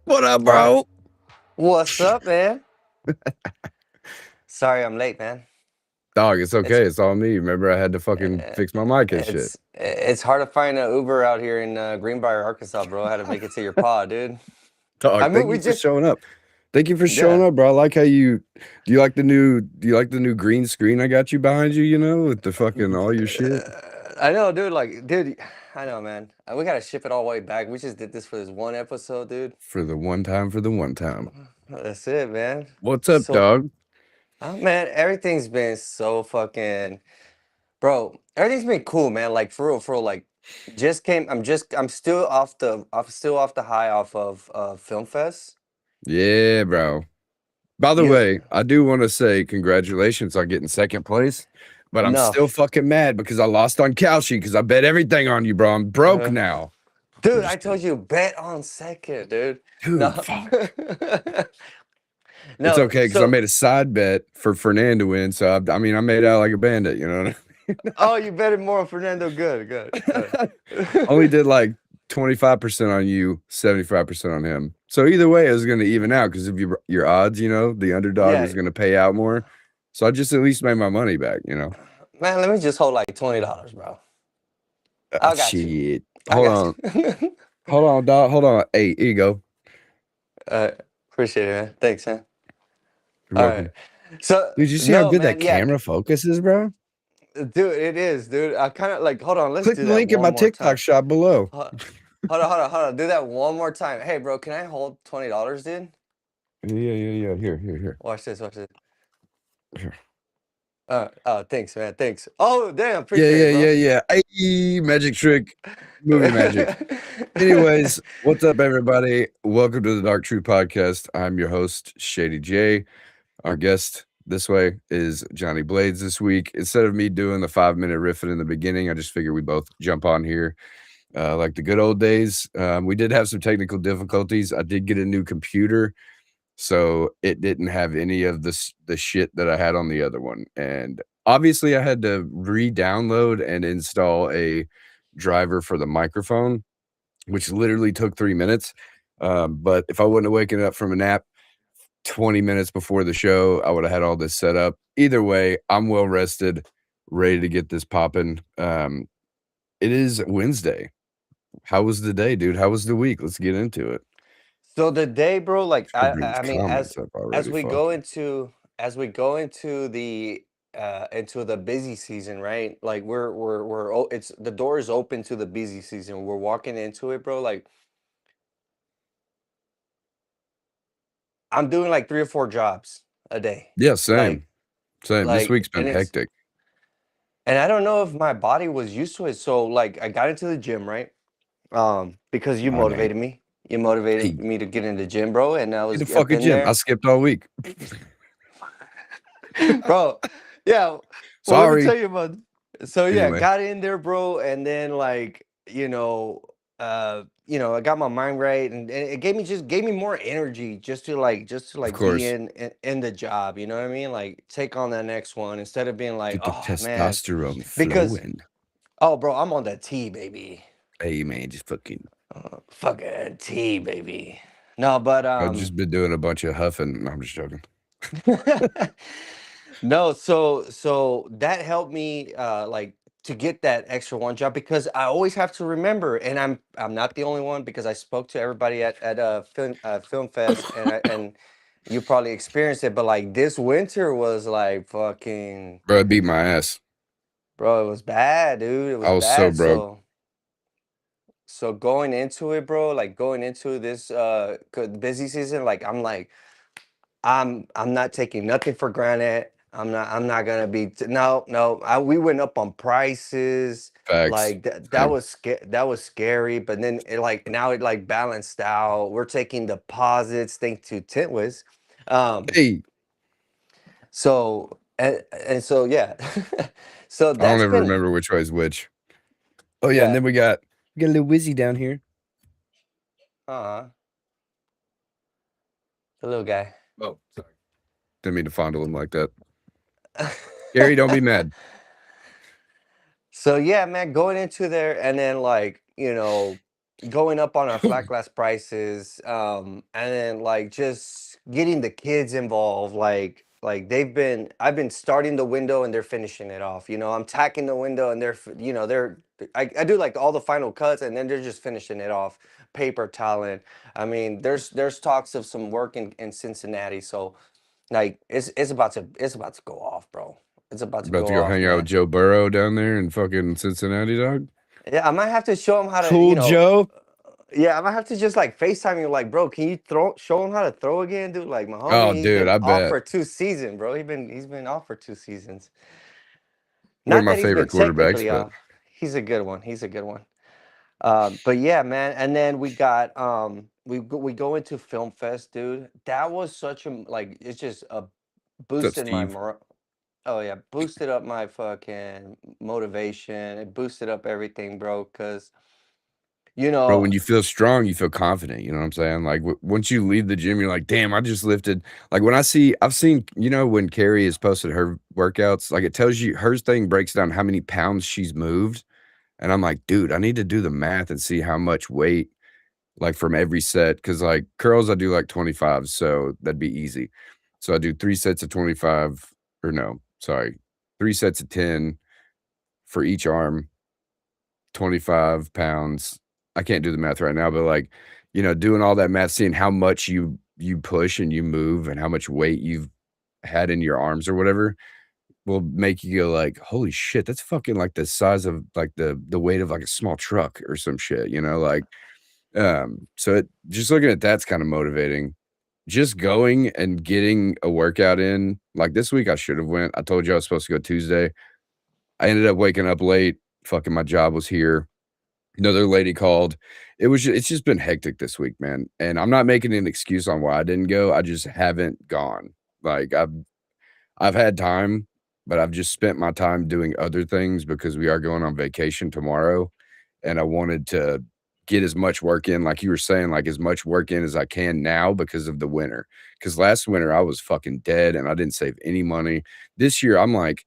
What up, All right. bro? What's up, man? Sorry I'm late, man. Dog, it's It's okay. It's all me. Remember, I had to fucking uh, fix my mic and shit. it's hard to find an Uber out here in Greenbrier, Arkansas, bro. I had to make it to your pod, dude. I Dog, mean, thank we you for just showing up. Thank you for showing yeah. up, bro. I like how do you like the new green screen I got you behind you, with the fucking all your shit? I know, dude. Like, dude, I know, man. We gotta ship it all the way back. We just did this for this one episode, dude. For the one time. That's it, man. What's up, So, dog? man, everything's been so fucking. Bro, everything's been cool, man. Like for real, like just came I'm still off the high off of Film Fest. Yeah, bro. By the You way, I do want to say congratulations on getting second place, but I'm no still fucking mad because I lost on Kalshi because I bet everything on you, bro. I'm broke uh, now. I'm dude, I just told kidding. you bet on second, dude. Dude, No. fuck. It's No, okay because I so made a side bet for Fernand to win. So I mean, I made out like a bandit. You know oh, you betted more on Fernando. Good, good, what I good. only did like 25% on you, 75% on him. So either way, it was going to even out because of your odds. The underdog Yeah, was going to pay out more. So I just at least made my money back. man, let me just hold like $20, bro. Ah, I got you. shit. I Hold got on, you. hold on, dog. Hold on. Hey, here you go. uh, Appreciate it, man. Thanks, man. You're All right. welcome. So Dude, you see how no, good that man, yeah. camera focuses, bro? Dude, it is, dude. I kind of like, hold on, let's Click do the that link in one my more TikTok time. shop below. Hold, hold on. Do that one more time. Hey, bro, can I hold $20, dude? Yeah. Here. Watch this. Here. Oh, thanks, man. Thanks. Oh, damn, Yeah, appreciate it, bro. yeah. Hey, magic trick, movie magic. Anyways, what's up, everybody? Welcome to the Dark True Podcast. I'm your host, Shady J. Our guest this way is Johnny Blades this week. Instead of me doing the 5-minute riffing in the beginning, I just figured we both jump on here like the good old days. We did have some technical difficulties. I did get a new computer, so it didn't have any of the shit that I had on the other one. And obviously, I had to re-download and install a driver for the microphone, which literally took 3 minutes. But if I wouldn't have waken up from a nap 20 minutes before the show, I would have had all this set up. Either way, I'm well rested, ready to get this popping. It is Wednesday. How was the day, dude? How was the week? Let's get into it. So the day, bro, like Should bring these I mean, comments up as already. we Fuck go it. into the busy season, right? Like it's the door is open to the busy season. We're walking into it, bro. Like I'm doing like 3 or 4 jobs a day. Yeah, Like same. Same. This week's been and it's hectic. and I don't know if my body was used to it. So like I got into the gym, right? Because you My man. motivated me. You motivated Hey, me to get in the gym, bro, and I get was the up fucking in gym. I there. skipped all week. Bro, yeah. Well, let me tell Sorry. you about. So yeah, Anyway, got in there, bro, and then like I got my mind right, and it gave me more energy just to of be course, in the job. You know what I mean? Like take on that next one instead of being like, get the oh man, testosterone because flowing. oh, bro, I'm on that T, baby. Hey, man, just fucking. Fucking T, baby. No, but I've just been doing a bunch of huffing. No, I'm just joking. no, so that helped me like to get that extra one job because I always have to remember, and I'm not the only one because I spoke to everybody at film fest, and you probably experienced it, but like this winter was like fucking Bro, I beat my ass. bro, it was bad, dude. It I was was so bad. broke. So going into it, bro, like going into this busy season, like I'm not taking nothing for granted. I'm not gonna be no. We went up on prices. Facts. Like that Same. was that was scary. But then it like now it like balanced out. We're taking deposits thanks to Tintwiz. Um, Hey, and so yeah. So I don't that's ever been remember which way is which. Oh yeah, and yeah. then we got a little Wizzy down here. Uh-huh. The little guy. Oh, sorry. Didn't mean to fondle him like that. Gary, don't be mad. So yeah, man, going into there and then like, going up on our flat glass prices, and then like just getting the kids involved, like I've been starting the window and they're finishing it off. I'm tacking the window and I do like all the final cuts and then they're just finishing it off, paper toweling. I mean, there's talks of some work in Cincinnati, so like it's about to go off, bro. It's about to About go to go off, hang out with man. Joe Burrow down there in fucking Cincinnati, dog. Yeah, I might have to show him how to, Cool Joe. yeah, I might have to just like FaceTime you, like, bro, can you show him how to throw again, dude? Like my Oh, homie, he's dude, been I off bet. for 2 seasons, bro. He's been off for 2 seasons. One of Not my that he's been favorite quarterbacks, technically but off. He's a good one. He's a good one. But yeah, man. And then we got we go into Film Fest, dude. That was such a like it's just a what's up, boosted my Steve? morale. Oh yeah, boosted up my fucking motivation. It boosted up everything, bro. Cause you Bro, know, when you feel strong, you feel confident. You know what I'm saying? Like once you leave the gym, you're like, damn, I just lifted. Like when I've seen, when Carrie has posted her workouts, like it tells you her thing breaks down how many pounds she's moved. And I'm like, dude, I need to do the math and see how much weight, like from every set. Cause like curls, I do like 25. So that'd be easy. So I do 3 sets of 25, or no, sorry, 3 sets of 10 for each arm, 25 pounds. I can't do the math right now, but like, doing all that math, seeing how much you push and you move and how much weight you've had in your arms or whatever will make you go like, holy shit, that's fucking like the size of like the weight of like a small truck or some shit, like so just looking at that's kind of motivating. Just going and getting a workout in. Like this week I should have went. I told you I was supposed to go Tuesday. I ended up waking up late. Fucking my job was here. Another lady called. It's just been hectic this week, man. And I'm not making an excuse on why I didn't go. I just haven't gone. Like I've had time, but I've just spent my time doing other things because we are going on vacation tomorrow. And I wanted to get as much work in, like you were saying, like as much work in as I can now because of the winter. Because last winter I was fucking dead and I didn't save any money. This year I'm like,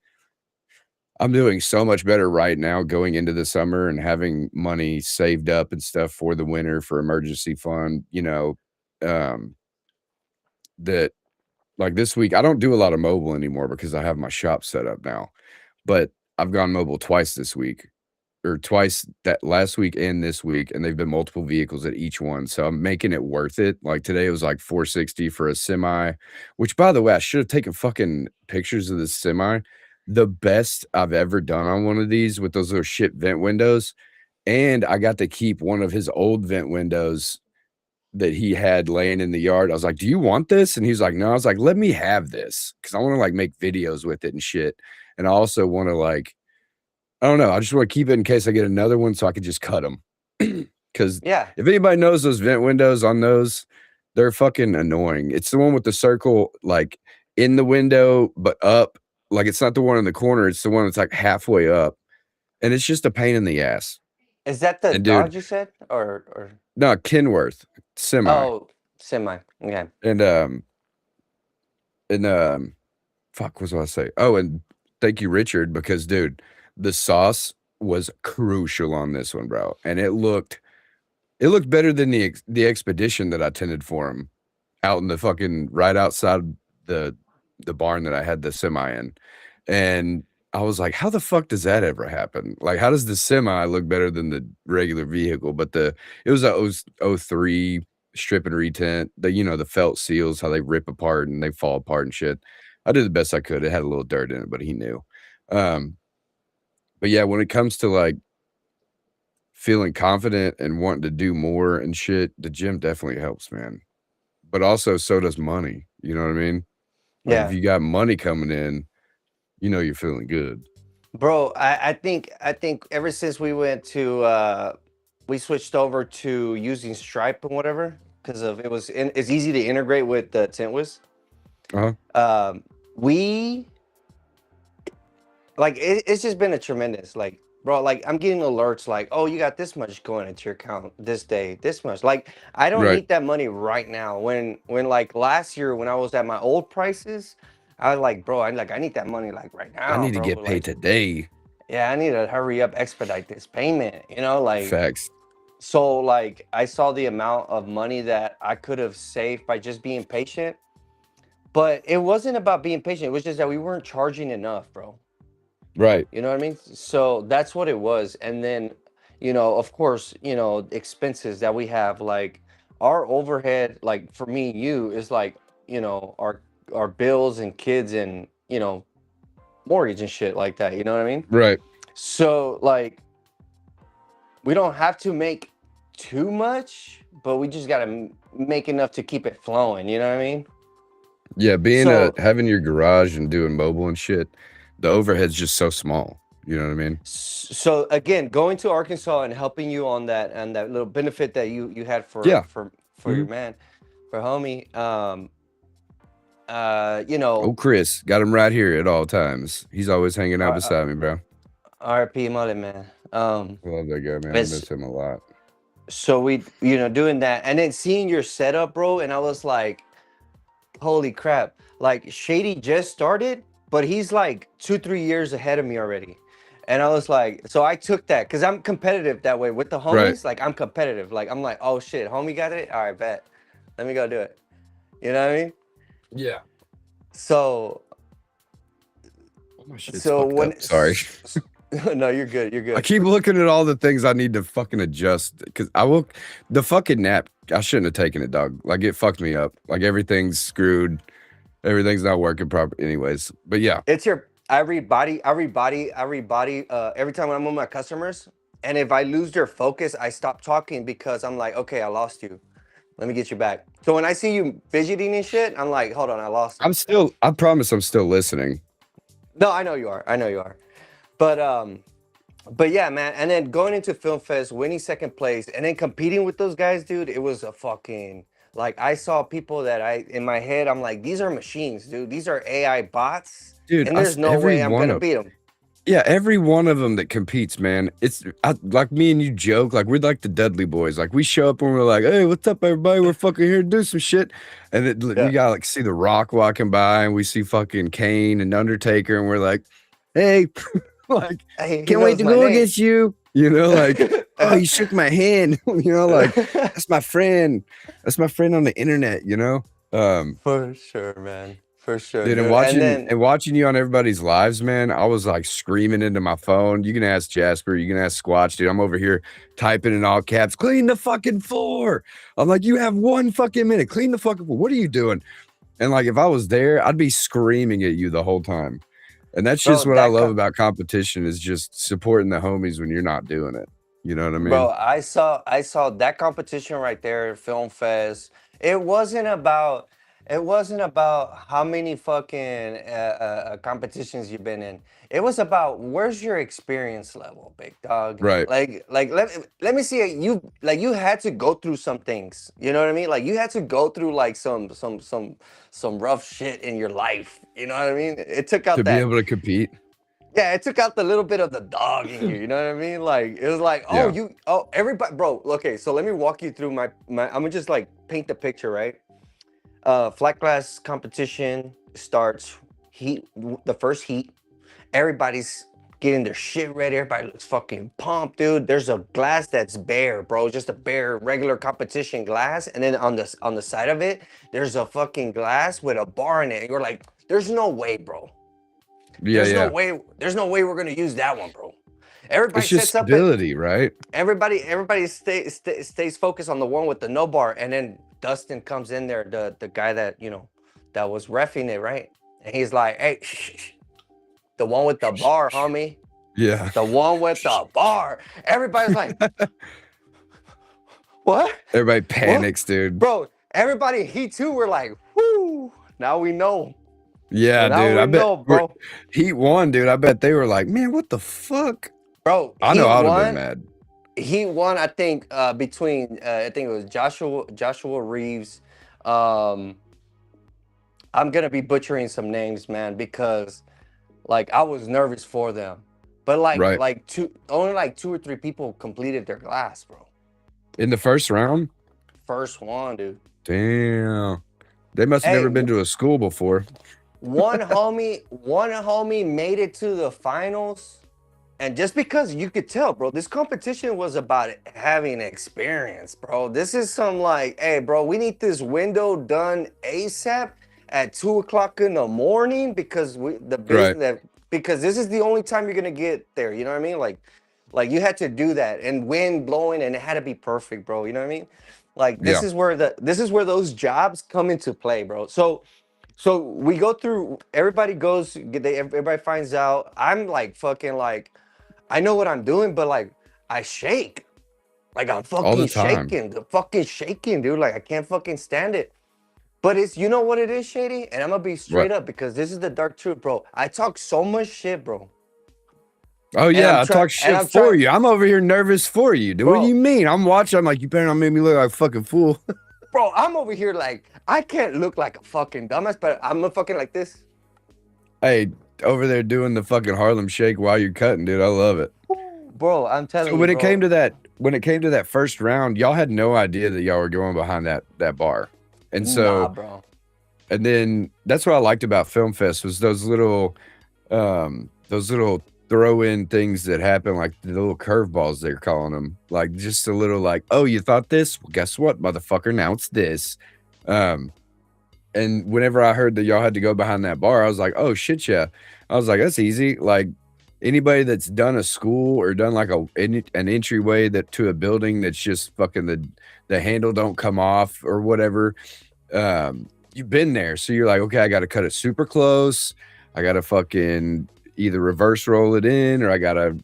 I'm doing so much better right now going into the summer and having money saved up and stuff for the winter for emergency fund, um, that like this week, I don't do a lot of mobile anymore because I have my shop set up now, but I've gone mobile twice this week or twice that last week and this week, and they've been multiple vehicles at each one. So I'm making it worth it. Like today it was like 460 for a semi, which by the way, I should have taken fucking pictures of this semi. The best I've ever done on one of these with those little shit vent windows. And I got to keep one of his old vent windows that he had laying in the yard. I was like, "Do you want this?" And he's like, "No." I was like, "Let me have this because I want to like make videos with it and shit. And I also want to like, I don't know. I just want to keep it in case I get another one so I could just cut them. Because yeah. if anybody knows those vent windows on those, they're fucking annoying. It's the one with the circle like in the window, but up. Like it's not the one in the corner. It's the one that's like halfway up. And it's just a pain in the ass. Is that the And dude, Dodge you said, or no, Kenworth semi. oh, semi? Okay. And and fuck, what was I say? Oh, and thank you, Richard, because dude, the sauce was crucial on this one, bro. And it looked better than the expedition that I tended for him out in the fucking right outside the barn that I had the semi in. And I was like, how the fuck does that ever happen? Like, how does the semi look better than the regular vehicle? But it was a '03 strip and retent, the felt seals, how they rip apart and they fall apart and shit. I did the best I could. It had a little dirt in it, but he knew. Um, but yeah, when it comes to like feeling confident and wanting to do more and shit, the gym definitely helps, man. But also so does money. You know what I mean? Like if Yeah, you got money coming in, you're feeling good. bro. I think ever since we switched over to using Stripe and whatever, because of it's easy to integrate with the Tintwiz. Uh-huh. We like it's just been a tremendous, like, bro, like I'm getting alerts like, oh, you got this much going into your account this day, this much. Like I don't Right. need that money right now. When like last year when I was at my old prices, I was like, bro, I need that money like right I now, need to bro. get paid Like, today. yeah, I need to hurry up, expedite this payment, like, Facts. So like I saw the amount of money that I could have saved by just being patient, but it wasn't about being patient. It was just that we weren't charging enough, bro. Right. You know what I mean? So that's what it was. And then, of course, expenses that we have, like our overhead, like for me and you, is like, our bills and kids and, mortgage and shit like that. You know what I mean? Right. So like we don't have to make too much, but we just gotta make enough to keep it flowing. You know what I mean? Yeah, So having your garage and doing mobile and shit, the overhead's just so small. You know what I mean? so again, going to Arkansas and helping you on that little benefit that you had for Yeah. for your Mhm. man, for homie. Oh, Chris, got him right here at all times. He's always hanging out R- beside me, bro. RP Mullet man. I love that guy, man. I It's miss him a lot. so we doing that and then seeing your setup, bro, and I was like, holy crap! Like Shady just started, but he's like 2-3 years ahead of me already. And I was like, so I took that because I'm competitive that way with the Right. homies. Like I'm competitive. Like I'm like, oh shit, homie got it. All right, bet. Let me go do it. You know what I mean? Yeah. So, Oh, my shit's so fucked when, up. Sorry. no, you're good. You're I good. keep looking at all the things I need to fucking adjust because the fucking nap. I shouldn't have taken it, dog. Like it fucked me up. Like everything's screwed. Everything's not working proper. Anyways, but yeah, It's your everybody. Every time when I'm with my customers, and if I lose their focus, I stop talking because I'm like, okay, I lost you. Let me get you back. So when I see you fidgeting and shit, I'm like, hold on, I lost him. I promise I'm still listening. No, I know you are. I know you are. But yeah, man. And then going into Film Fest, winning second place, and then competing with those guys, dude, it was a fucking like I saw people that I in my head, I'm like, these are machines, dude. These are AI bots, Dude, and there's no every way I'm one gonna of beat them. Yeah, every one of them that competes, man. Like me and you joke, like we're like the Dudley Boys. Like we show up and we're like, "Hey, what's up, everybody? We're fucking here to do some shit." And we Yeah. gotta like see The Rock walking by, and we see fucking Kane and Undertaker, and we're like, "Hey, like, Hey, he can't wait knows to my go name. against you." Like, oh, he shook my hand. Like that's my friend. That's my friend on the internet. For sure, man. For sure, Dude, and dude. And then watching you on everybody's lives, man, I was like screaming into my phone. You can ask Jasper, you can ask Squatch, dude. I'm over here typing in all caps, clean the fucking floor. I'm like, you have 1 fucking minute, clean the fucking floor. What are you doing? And like, if I was there, I'd be screaming at you the whole time. And that's bro, just what I love about competition is just supporting the homies when you're not doing it. You know what I mean? bro, I saw that competition right there, Film Fest. It wasn't about how many fucking competitions you've been in. It was about where's your experience level, big dog. Right. Like let me see it. You had to go through some things. You know what I mean? Like you had to go through like some rough shit in your life. You know what I mean? It took To out be that. able to compete. Yeah, it took out the little bit of the dog in you. You know what I mean? Like it was like, Yeah. everybody, bro. Okay, so let me walk you through my. I'm gonna just like paint the picture, right? Flat glass competition starts. The first heat. Everybody's getting their shit ready. Everybody looks fucking pumped, dude. There's a glass that's bare, bro. Just a bare regular competition glass, and then on the side of it, there's a fucking glass with a bar in it. You're like, there's no way, bro. Yeah, yeah. There's no way we're gonna use that one, bro. It's Everybody just sets up it. stability, right? Everybody stays focused on the one with the no bar, and then Dustin comes in there, the guy that that was reffing it, right? And he's like, "Hey, the one with the bar, homie, Yeah. the one with the bar." Everybody's like, "What? Everybody What, panics, dude. bro?" Everybody, he too, were like, "Whoo!" Now we know. Yeah, Now dude. we know, bro. Heat one, dude. I bet they were like, man, what the fuck? Bro, I know I would have been mad. He won, I think, between I think it was Joshua Reeves. Um, I'm gonna be butchering some names, man, because like I was nervous for them. But Right. only like 2 or 3 people completed their glass, bro. In the first round? First one, dude. Damn. They must have Hey, never been to a school before. one homie made it to the finals And just because you could tell, bro, this competition was about having experience, bro. This is some like, hey, bro, we need this window done ASAP at 2 o'clock in the morning because the Right. business that because this is the only time you're gonna get there. You know what I mean? Like you had to do that and wind blowing and it had to be perfect, bro. You know what I mean? Like Yeah. this is where those jobs come into play, bro. So we go through. Everybody goes. Everybody finds out. I'm like fucking like. I know what I'm doing, but like I shake. Like I'm All the fucking time. shaking. The fucking shaking, dude. Like I can't fucking stand it. But it's you know what it is, Shady? And I'm gonna be straight What? up because this is the dark truth, bro. I talk so much shit, bro. Oh And yeah, I talk shit I'm for trying, you. I'm over here nervous for you. Dude, what do you bro, mean? I'm watching. I'm like, you better not make me look like a fucking fool. bro, I'm over here like I can't look like a fucking dumbass, but I'm a fucking like this. Hey, over there doing the fucking Harlem Shake while you're cutting, dude. I love it. Bro, I'm So telling you, bro. when it came to that first round, y'all had no idea that y'all were going behind that bar. And Nah, so bro. and then that's what I liked about Film Fest was those little throw in things that happen, like the little curveballs they're calling them. Like just a little like, oh, you thought this? Well, guess what, motherfucker? Now it's this. Um and whenever I heard that y'all had to go behind that bar, I was like, oh shit, yeah. I was like, that's easy. Like anybody that's done a school or done like an entryway that to a building that's just fucking the handle don't come off or whatever. You've been there. So you're like, okay, I gotta cut it super close. I gotta fucking either reverse roll it in or I gotta,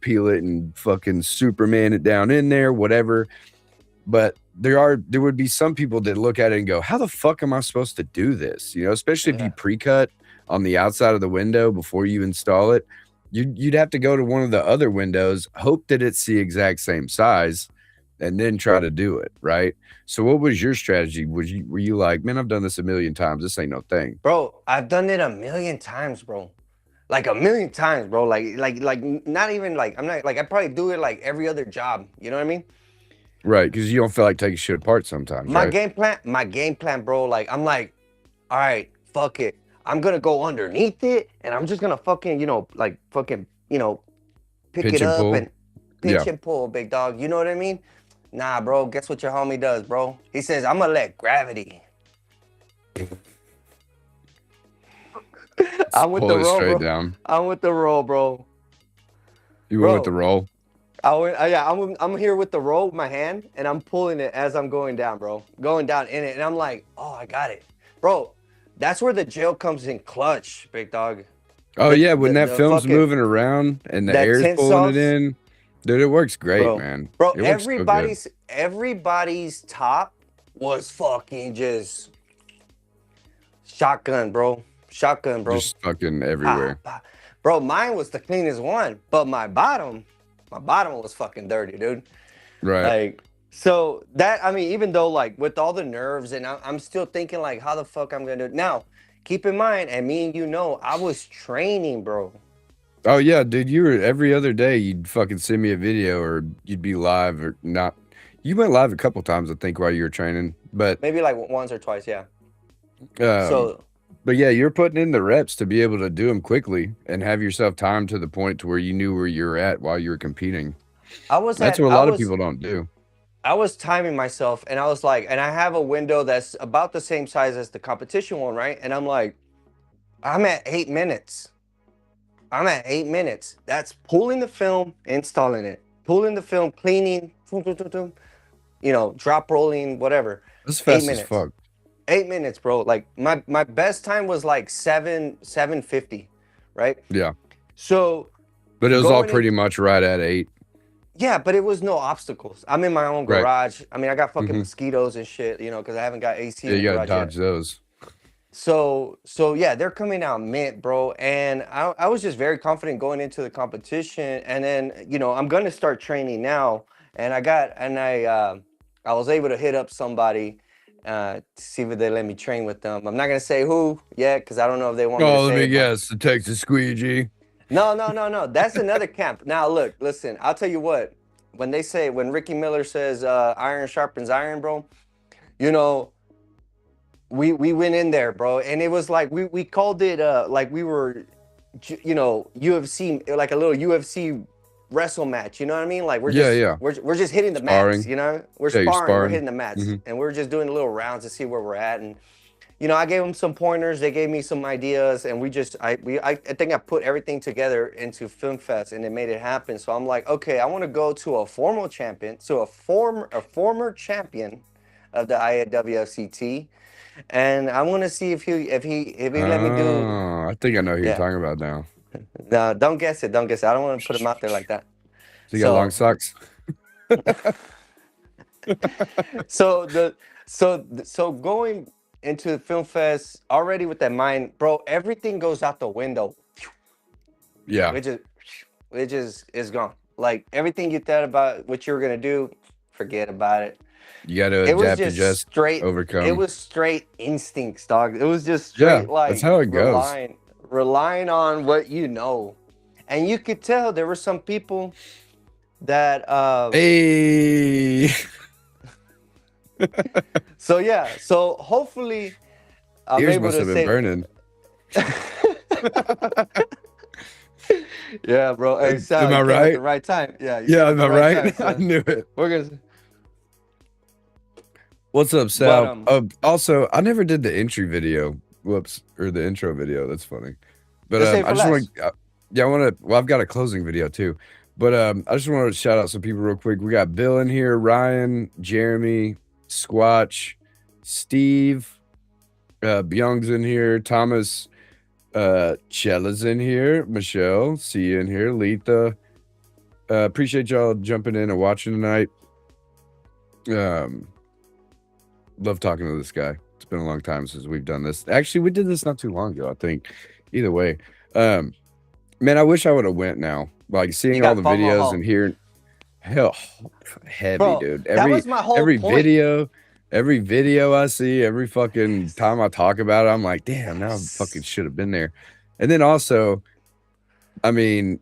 peel it and fucking Superman it down in there, whatever. But there would be some people that look at it and go, how the fuck am I supposed to do this? Especially if you Yeah. pre-cut on the outside of the window before you install it. You'd have to go to one of the other windows, hope that it's the exact same size, and then try to do it, right? So what was your strategy? Were you like, man, I've done this a million times. This ain't no thing. Bro, I've done it a million times, bro. Like a million times, bro. Like not even like I'm not like I probably do it like every other job. You know what I mean? Right. Because you don't feel like taking shit apart sometimes, right? My game plan, bro. Like I'm like, all right, fuck it. I'm gonna go underneath it, and I'm just gonna fucking, like fucking, pick Pinch it and up pull. and Yeah. pinch and pull, big dog. You know what I mean? Nah, bro. Guess what your homie does, bro? He says, I'm gonna let gravity. Just I'm with pull the it roll, straight bro. down. I'm with the roll, bro. You went with the Bro, roll. yeah, I'm here with the roll with my hand, and I'm pulling it as I'm going down, bro. Going down in it, and I'm like, oh, I got it, bro. That's where the jail comes in clutch, big dog. Oh The yeah, when the that the film's fucking moving around and the that air's tent pulling it sauce, in, dude, it works great, bro. man. Bro, It works so good. everybody's top was fucking just shotgun, bro. Shotgun, bro. Just fucking Pa, everywhere. pa. Bro, mine was the cleanest one, but my bottom was fucking dirty, dude. Right. Like, so that, I mean, even though like with all the nerves and I'm still thinking like, how the fuck I'm gonna do it now? Keep in mind, and me and I was training, bro. Oh yeah, dude, you were every other day you'd fucking send me a video or you'd be live or not. You went live a couple times, I think, while you were training. But Maybe like once or twice, yeah. um So but yeah, you're putting in the reps to be able to do them quickly and have yourself timed to the point to where you knew where you were at while you were competing. I was That's at what a lot of people don't do. I was timing myself, and I was like, and I have a window that's about the same size as the competition one, right? And I'm like, I'm at 8 minutes. I'm at 8 minutes. That's pulling the film, installing it, pulling the film, cleaning, drop rolling, whatever. That's Eight fast as minutes. fuck. 8 minutes, bro. Like my best time was like 7:50, right? Yeah. So But it was all going in, pretty much right at 8. yeah, but it was no obstacles. I'm in my own Right. garage. I mean, I got fucking Mhm. mosquitoes and shit, because I haven't got AC Yeah, in you the gotta garage yet. dodge those. So yeah, they're coming out mint, bro. And I was just very confident going into the competition. And then, I'm gonna start training now. And I was able to hit up somebody to see if they let me train with them. I'm not gonna say who yet, because I don't know if they want me to Oh, let say me it, but guess. The Texas squeegee. no, no, no, no. That's another camp. Now look, listen, I'll tell you what, when Ricky Miller says iron sharpens iron, bro, you know, we went in there, bro, and it was like we called it like we were UFC, like a little UFC wrestle match. You know what I mean? Like we're Yeah, just yeah. we're just hitting the mats. Sparring. You know, we're Yeah, you're sparring, we're sparring. hitting the mats, Hmm. and we're just doing little rounds to see where we're at. And I gave them some pointers. They gave me some ideas, and I think I put everything together into Film Fest, and it made it happen. So I'm like, okay, I want to go to a former champion, so a former champion of the IWFCT, and I want to see if he let me do. Oh, I think I know who you're Yeah, talking about now. no, don't guess it, don't guess it. I don't want to put him out there like that. So you got long So socks? so going into the Film Fest already with that mind, bro, everything goes out the window. Yeah. It just is gone. Like everything you thought about what you were gonna do, forget about it. You got to It was adapt, just adjust, straight. It overcome. was straight instincts, dog. It was just Yeah, straight that's like how it goes. relying on what you know, and you could tell there were some people that Hey. So yeah, so hopefully I'm Ears able must to have been say, burning. yeah, bro. Hey, Sal, Am you I came at the right? right time. Yeah, you Yeah, came at am the I right time, right? I son. knew it. We're gonna, What's up, but Sal? Also, I never did the entry video. Whoops, or the intro video. That's funny. But let's save I for just want last. to, yeah, I want to. Well, I've got a closing video too. But I just want to shout out some people real quick. We got Bill in here, Ryan, Jeremy, Squatch, Steve, Byung's in here, Thomas, Chella's in here, Michelle, see you in here, Letha. Appreciate y'all jumping in and watching tonight. Love talking to this guy. It's been a long time since we've done this. Actually, we did this not too long ago, I think. Either way, man, I wish I would have went now. Like You seeing all got the FOMO, videos huh? and hearing, hell, heavy, Bro, dude. that Every was my whole every point. video, every video I see, every fucking Yes. time I talk about it, I'm like, damn, now I fucking Yes. should have been there. And then also, I mean,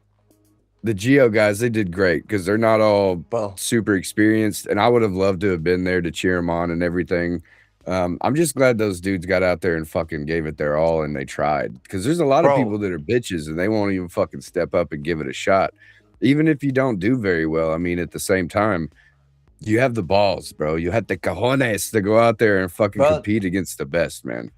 the Geo guys, they did great because they're not all Bro, super experienced, and I would have loved to have been there to cheer them on and everything. I'm just glad those dudes got out there and fucking gave it their all and they tried because there's a lot of people bro, that are bitches and they won't even fucking step up and give it a shot, even if you don't do very well. I mean, at the same time, you have the balls, bro. You had the cojones to go out there and fucking bro, compete against the best, man.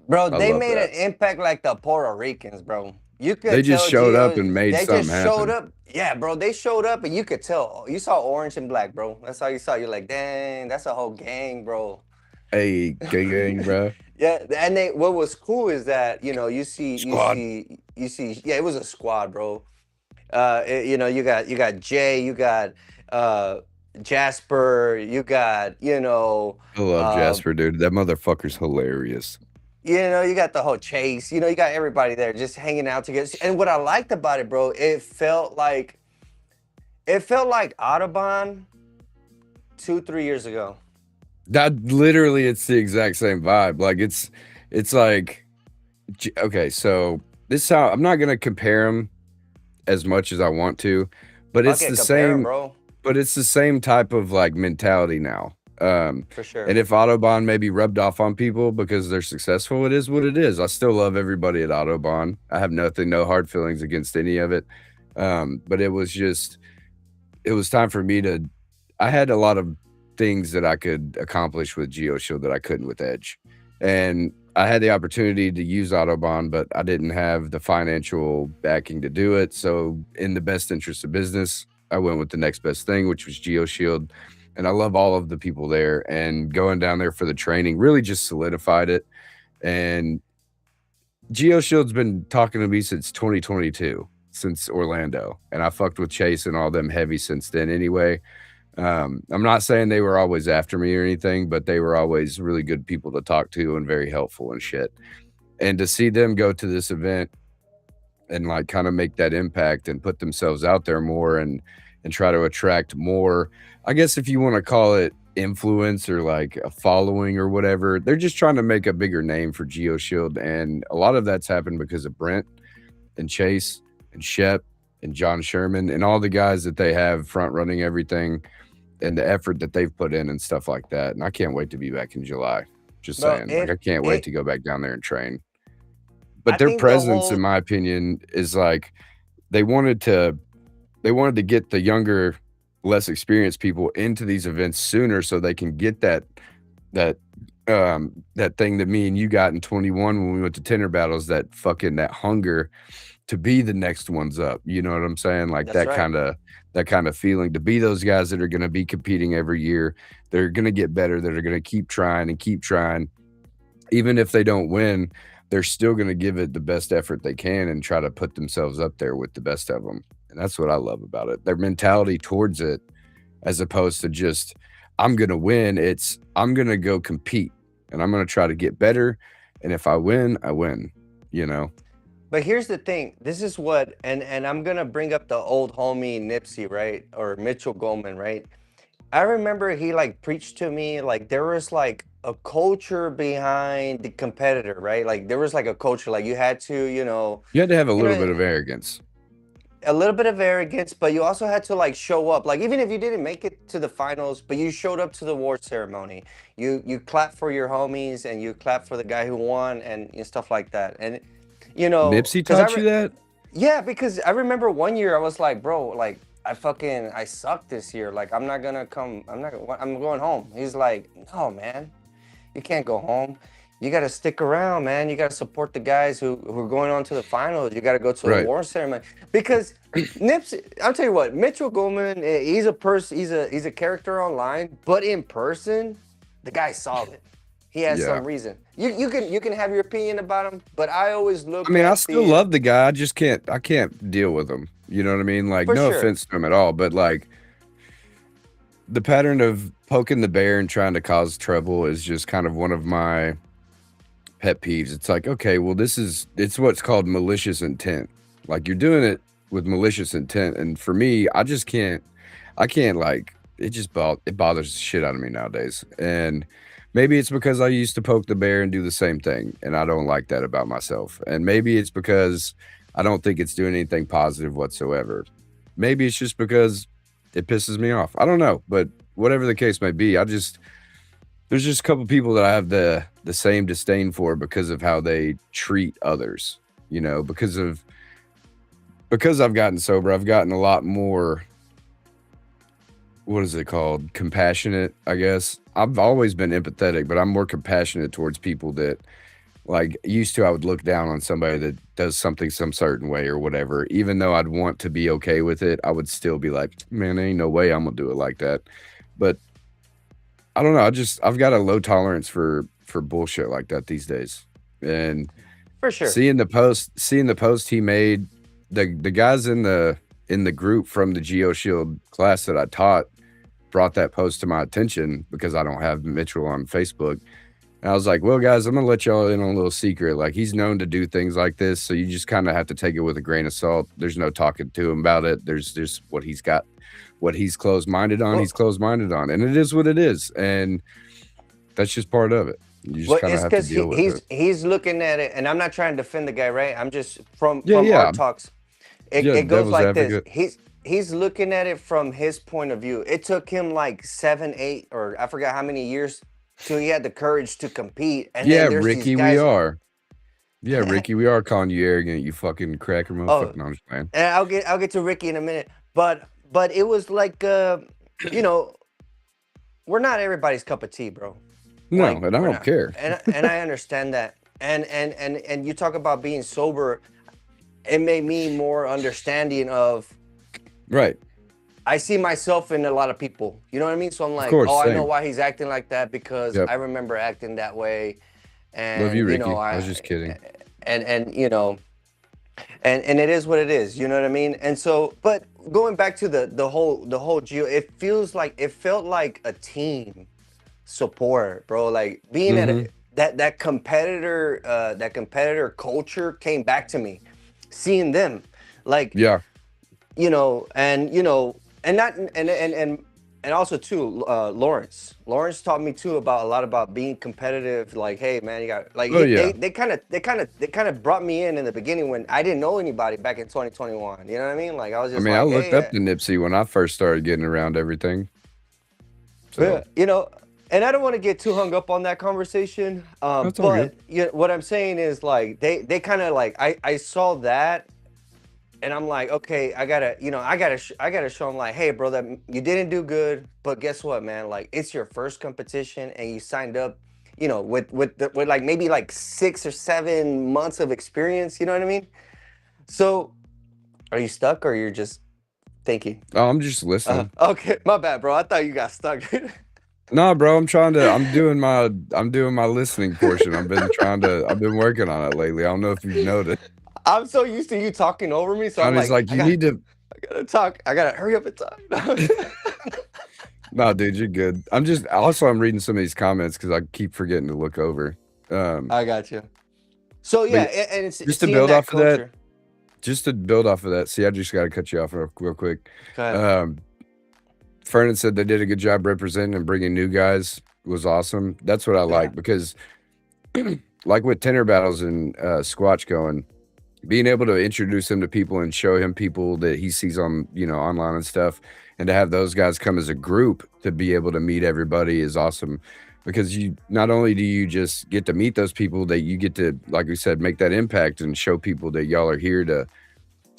bro, I they love made that. an impact like the Puerto Ricans, bro. You They could just tell showed up and Gio, made they something just showed happen. up. Yeah, bro, they showed up and you could tell. You saw orange and black, bro. That's how you saw. You're like, dang, that's a whole gang, bro. Hey, gang, bro. Yeah, and what was cool is that Squad. yeah, it was a squad, bro. You got Jay, you got uh Jasper, you got I love Jasper, dude. That motherfucker's hilarious. you got the whole Chase, you got everybody there just hanging out together. And what I liked about it, bro, it felt like Audubon 2-3 years ago. That literally, it's the exact same vibe. Like it's like, okay, so this is how I'm not gonna compare them as much as I want to, but Fuck it's it, the compare 'em, same. bro, But it's the same type of like mentality now. for And sure. if Autobahn maybe rubbed off on people because they're successful, it is what it is. I still love everybody at Autobahn. I have no hard feelings against any of it. But it was time for me to. I had a lot of things that I could accomplish with GeoShield that I couldn't with Edge, and I had the opportunity to use Autobahn, but I didn't have the financial backing to do it. So, in the best interest of business, I went with the next best thing, which was GeoShield. And I love all of the people there. And going down there for the training really just solidified it. And GeoShield's been talking to me since 2022, since Orlando. And I fucked with Chase and all them heavy since then anyway. I'm not saying they were always after me or anything, but they were always really good people to talk to and very helpful and shit. And to see them go to this event and like kind of make that impact and put themselves out there more and try to attract more, I guess if you want to call it influence or like a following or whatever, they're just trying to make a bigger name for GeoShield. And a lot of that's happened because of Brent and Chase and Shep and John Sherman and all the guys that they have front running everything and the effort that they've put in and stuff like that. And I can't wait to be back in July. Just Bro, saying, like, I can't wait it to go back down there and train. I but their think the presence, in whole my opinion, is like they wanted to they wanted to get the younger, less experienced people into these events sooner so they can get that that thing that me and you got in 21 when we went to tender battles, that hunger to be the next ones up. You know what I'm saying? Like That's right. that kind of feeling to be those guys that are going to be competing every year. They're going to get better. They're going to keep trying and keep trying. Even if they don't win, they're still going to give it the best effort they can and try to put themselves up there with the best of them. And that's what I love about it. Their mentality towards it, as opposed to just, I'm going to win. It's, I'm going to go compete and I'm going to try to get better. And if I win, I win, you know? But here's the thing. This is what, and I'm gonna bring up the old homie Nipsey, right? Or Mitchell Goldman, right? I remember he like preached to me like there was like a culture behind the competitor, right? Like there was like a culture, like you had to, You had to have a you little know, bit of arrogance. a little bit of arrogance, but you also had to like show up. Like even if you didn't make it to the finals, but you showed up to the award ceremony. You clap for your homies and you clap for the guy who won and stuff like that. And Nipsey because taught you that? yeah, because I remember one year I was like, bro, like I sucked this year. Like I'm not gonna come. I'm going home. He's like, no, man, you can't go home. You got to stick around, man. You got to support the guys who are going on to the finals. You got to go to the Right. award ceremony because Nipsey. I'll tell you what, Mitchell Goldman. He's a person. He's a character online, but in person, the guy's solid. He has Yeah. some reason. You can have your opinion about him, but I always I look mean, I at still love the guy. I can't deal with him. You know what I mean? Like, for no sure. offense to him at all, but like the pattern of poking the bear and trying to cause trouble is just kind of one of my pet peeves. It's like, okay, well, it's what's called malicious intent. Like you're doing it with malicious intent. And for me, I can't like, it bothers the shit out of me nowadays. And maybe it's because I used to poke the bear and do the same thing. And I don't like that about myself. And maybe it's because I don't think it's doing anything positive whatsoever. Maybe it's just because it pisses me off. I don't know. But whatever the case may be, there's just a couple people that I have the same disdain for because of how they treat others. You know, because I've gotten sober, I've gotten a lot more, what is it called? Compassionate, I guess. I've always been empathetic, but I'm more compassionate towards people that like used to I would look down on somebody that does something some certain way or whatever. Even though I'd want to be okay with it, I would still be like, man, there ain't no way I'm gonna do it like that. But I don't know. I've got a low tolerance for bullshit like that these days. And For sure. seeing the post he made, the guys in the group from the Geo Shield class that I taught brought that post to my attention because I don't have Mitchell on Facebook. And I was like, well, guys, I'm gonna let y'all in on a little secret. Like he's known to do things like this, so you just kind of have to take it with a grain of salt. There's no talking to him about it. There's just what he's got, what he's closed minded on. He's Well, closed minded on, and it is what it is, and that's just part of it. You just well, kind of it's have to because deal with it. he's looking at it, and I'm not trying to defend the guy, right? I'm just Yeah, from our yeah, talks. It yeah. it goes Devil's like this. advocate. He's looking at it from his point of view. It took him like 7, 8, or I forgot how many years till he had the courage to compete. And then Yeah, there's these Ricky, we guys. are. Yeah, Ricky, we are calling you arrogant. You fucking cracker, motherfucker. Oh, No, I'm just playing. and I'll get to Ricky in a minute. But it was like you know, we're not everybody's cup of tea, bro. No, Like and I we're don't not. care. And I understand that. And you talk about being sober, it made me more understanding of Right. I see myself in a lot of people. You know what I mean? So I'm Of like, course. oh, I know Same. why he's acting like that because Yep. I remember acting that way. Love you, And Ricky. I was I just kidding. and and it is what it is, you know what I mean? And so, but going back to the whole geo, it felt like a team support, bro. Like being at Mm-hmm. that competitor culture came back to me, seeing them, like Yeah. and not and also too, Lawrence taught me too about a lot about being competitive. Like, hey man, you got like Oh yeah. they kind of brought me in the beginning when I didn't know anybody back in 2021. You know what I mean? Like I was I just mean, I like, looked hey, up to Nipsey when I first started getting around everything. yeah, So you know, and I don't want to get too hung up on that conversation. That's all good. But what I'm saying is like they kind of like I saw that, and I'm like, okay, I gotta show them like, hey, bro, that you didn't do good, but guess what, man? Like, it's your first competition, and you signed up, with like maybe like 6 or 7 months of experience. You know what I mean? So, are you stuck, or you're just thinking? Oh, I'm just listening. Okay, my bad, bro. I thought you got stuck. No, bro, I'm doing my listening portion. I've been working on it lately. I don't know if you've noticed. I'm so used to you talking over me, so I'm Johnny's like, like, you need to. I gotta talk. I gotta hurry up and talk. No, dude, you're good. I'm reading some of these comments because I keep forgetting to look over. I got you. So But yeah, yeah, and it's just to seeing build that off of that, culture. see, I just got to cut you off real quick. Go ahead. Fernan said they did a good job representing and bringing new guys. Was awesome. That's what I like because, like with tenor battles and Squatch going, being able to introduce him to people and show him people that he sees on online and stuff, and to have those guys come as a group to be able to meet everybody is awesome. Because you not only do you just get to meet those people, that you get to, like we said, make that impact and show people that y'all are here to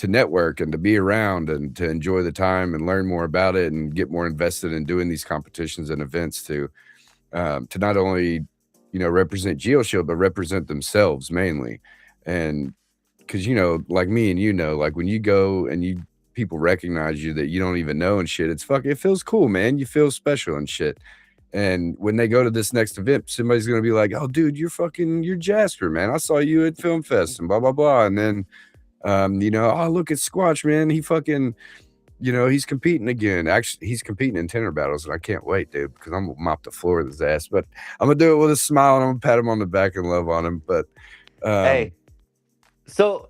network and to be around and to enjoy the time and learn more about it and get more invested in doing these competitions and events to not only represent GeoShield but represent themselves mainly. And because like me and like when you go and people recognize you that you don't even know and shit, it feels cool, man. You feel special and shit. And when they go to this next event, somebody's gonna be like, "Oh, dude, you're Jasper, man. I saw you at Film Fest and blah blah blah." And then oh, look at Squatch, man. He fucking, he's competing again. Actually, he's competing in tenor battles, and I can't wait, dude, because I'm gonna mop the floor with his ass. But I'm gonna do it with a smile, and I'm gonna pat him on the back and love on him. But Hey, so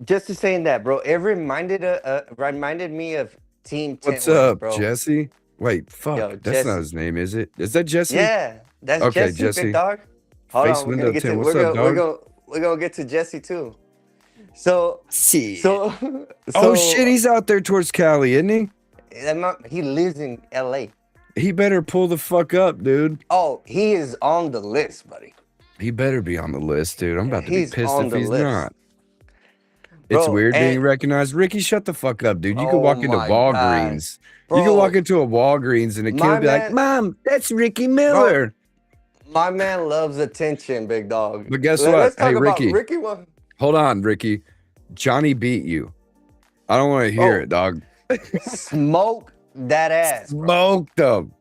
just to saying that, bro, it reminded me of Team what's Tentworth, up, bro. Jesse? Wait, fuck, Yo, that's not Jesse. his name, is it? Is that Jesse? Yeah, that's Okay, Jesse, big Jesse. dog. Hold Face on, we're window gonna get 10. to What's up, dog? we're gonna get to Jesse too. So Shit. so Oh shit, he's out there towards Cali, isn't he? he lives in LA. He better pull the fuck up, dude. Oh, he is on the list, buddy. He better be on the list, dude. I'm about to be He's pissed on if the he's list. not. It's Bro, weird being and recognized. Ricky, shut the fuck up, dude. You can oh walk into my Walgreens. God. You can walk Bro, into a Walgreens and a kid will my be like, man, "Mom, that's Ricky bro, Miller." my man loves attention, big dog. But guess what? Let's talk Hey, about Ricky, Ricky one. hold on, Ricky. Johhny beat you. I don't want to hear Bro, it, dog. smoke that ass, bro. Smoked him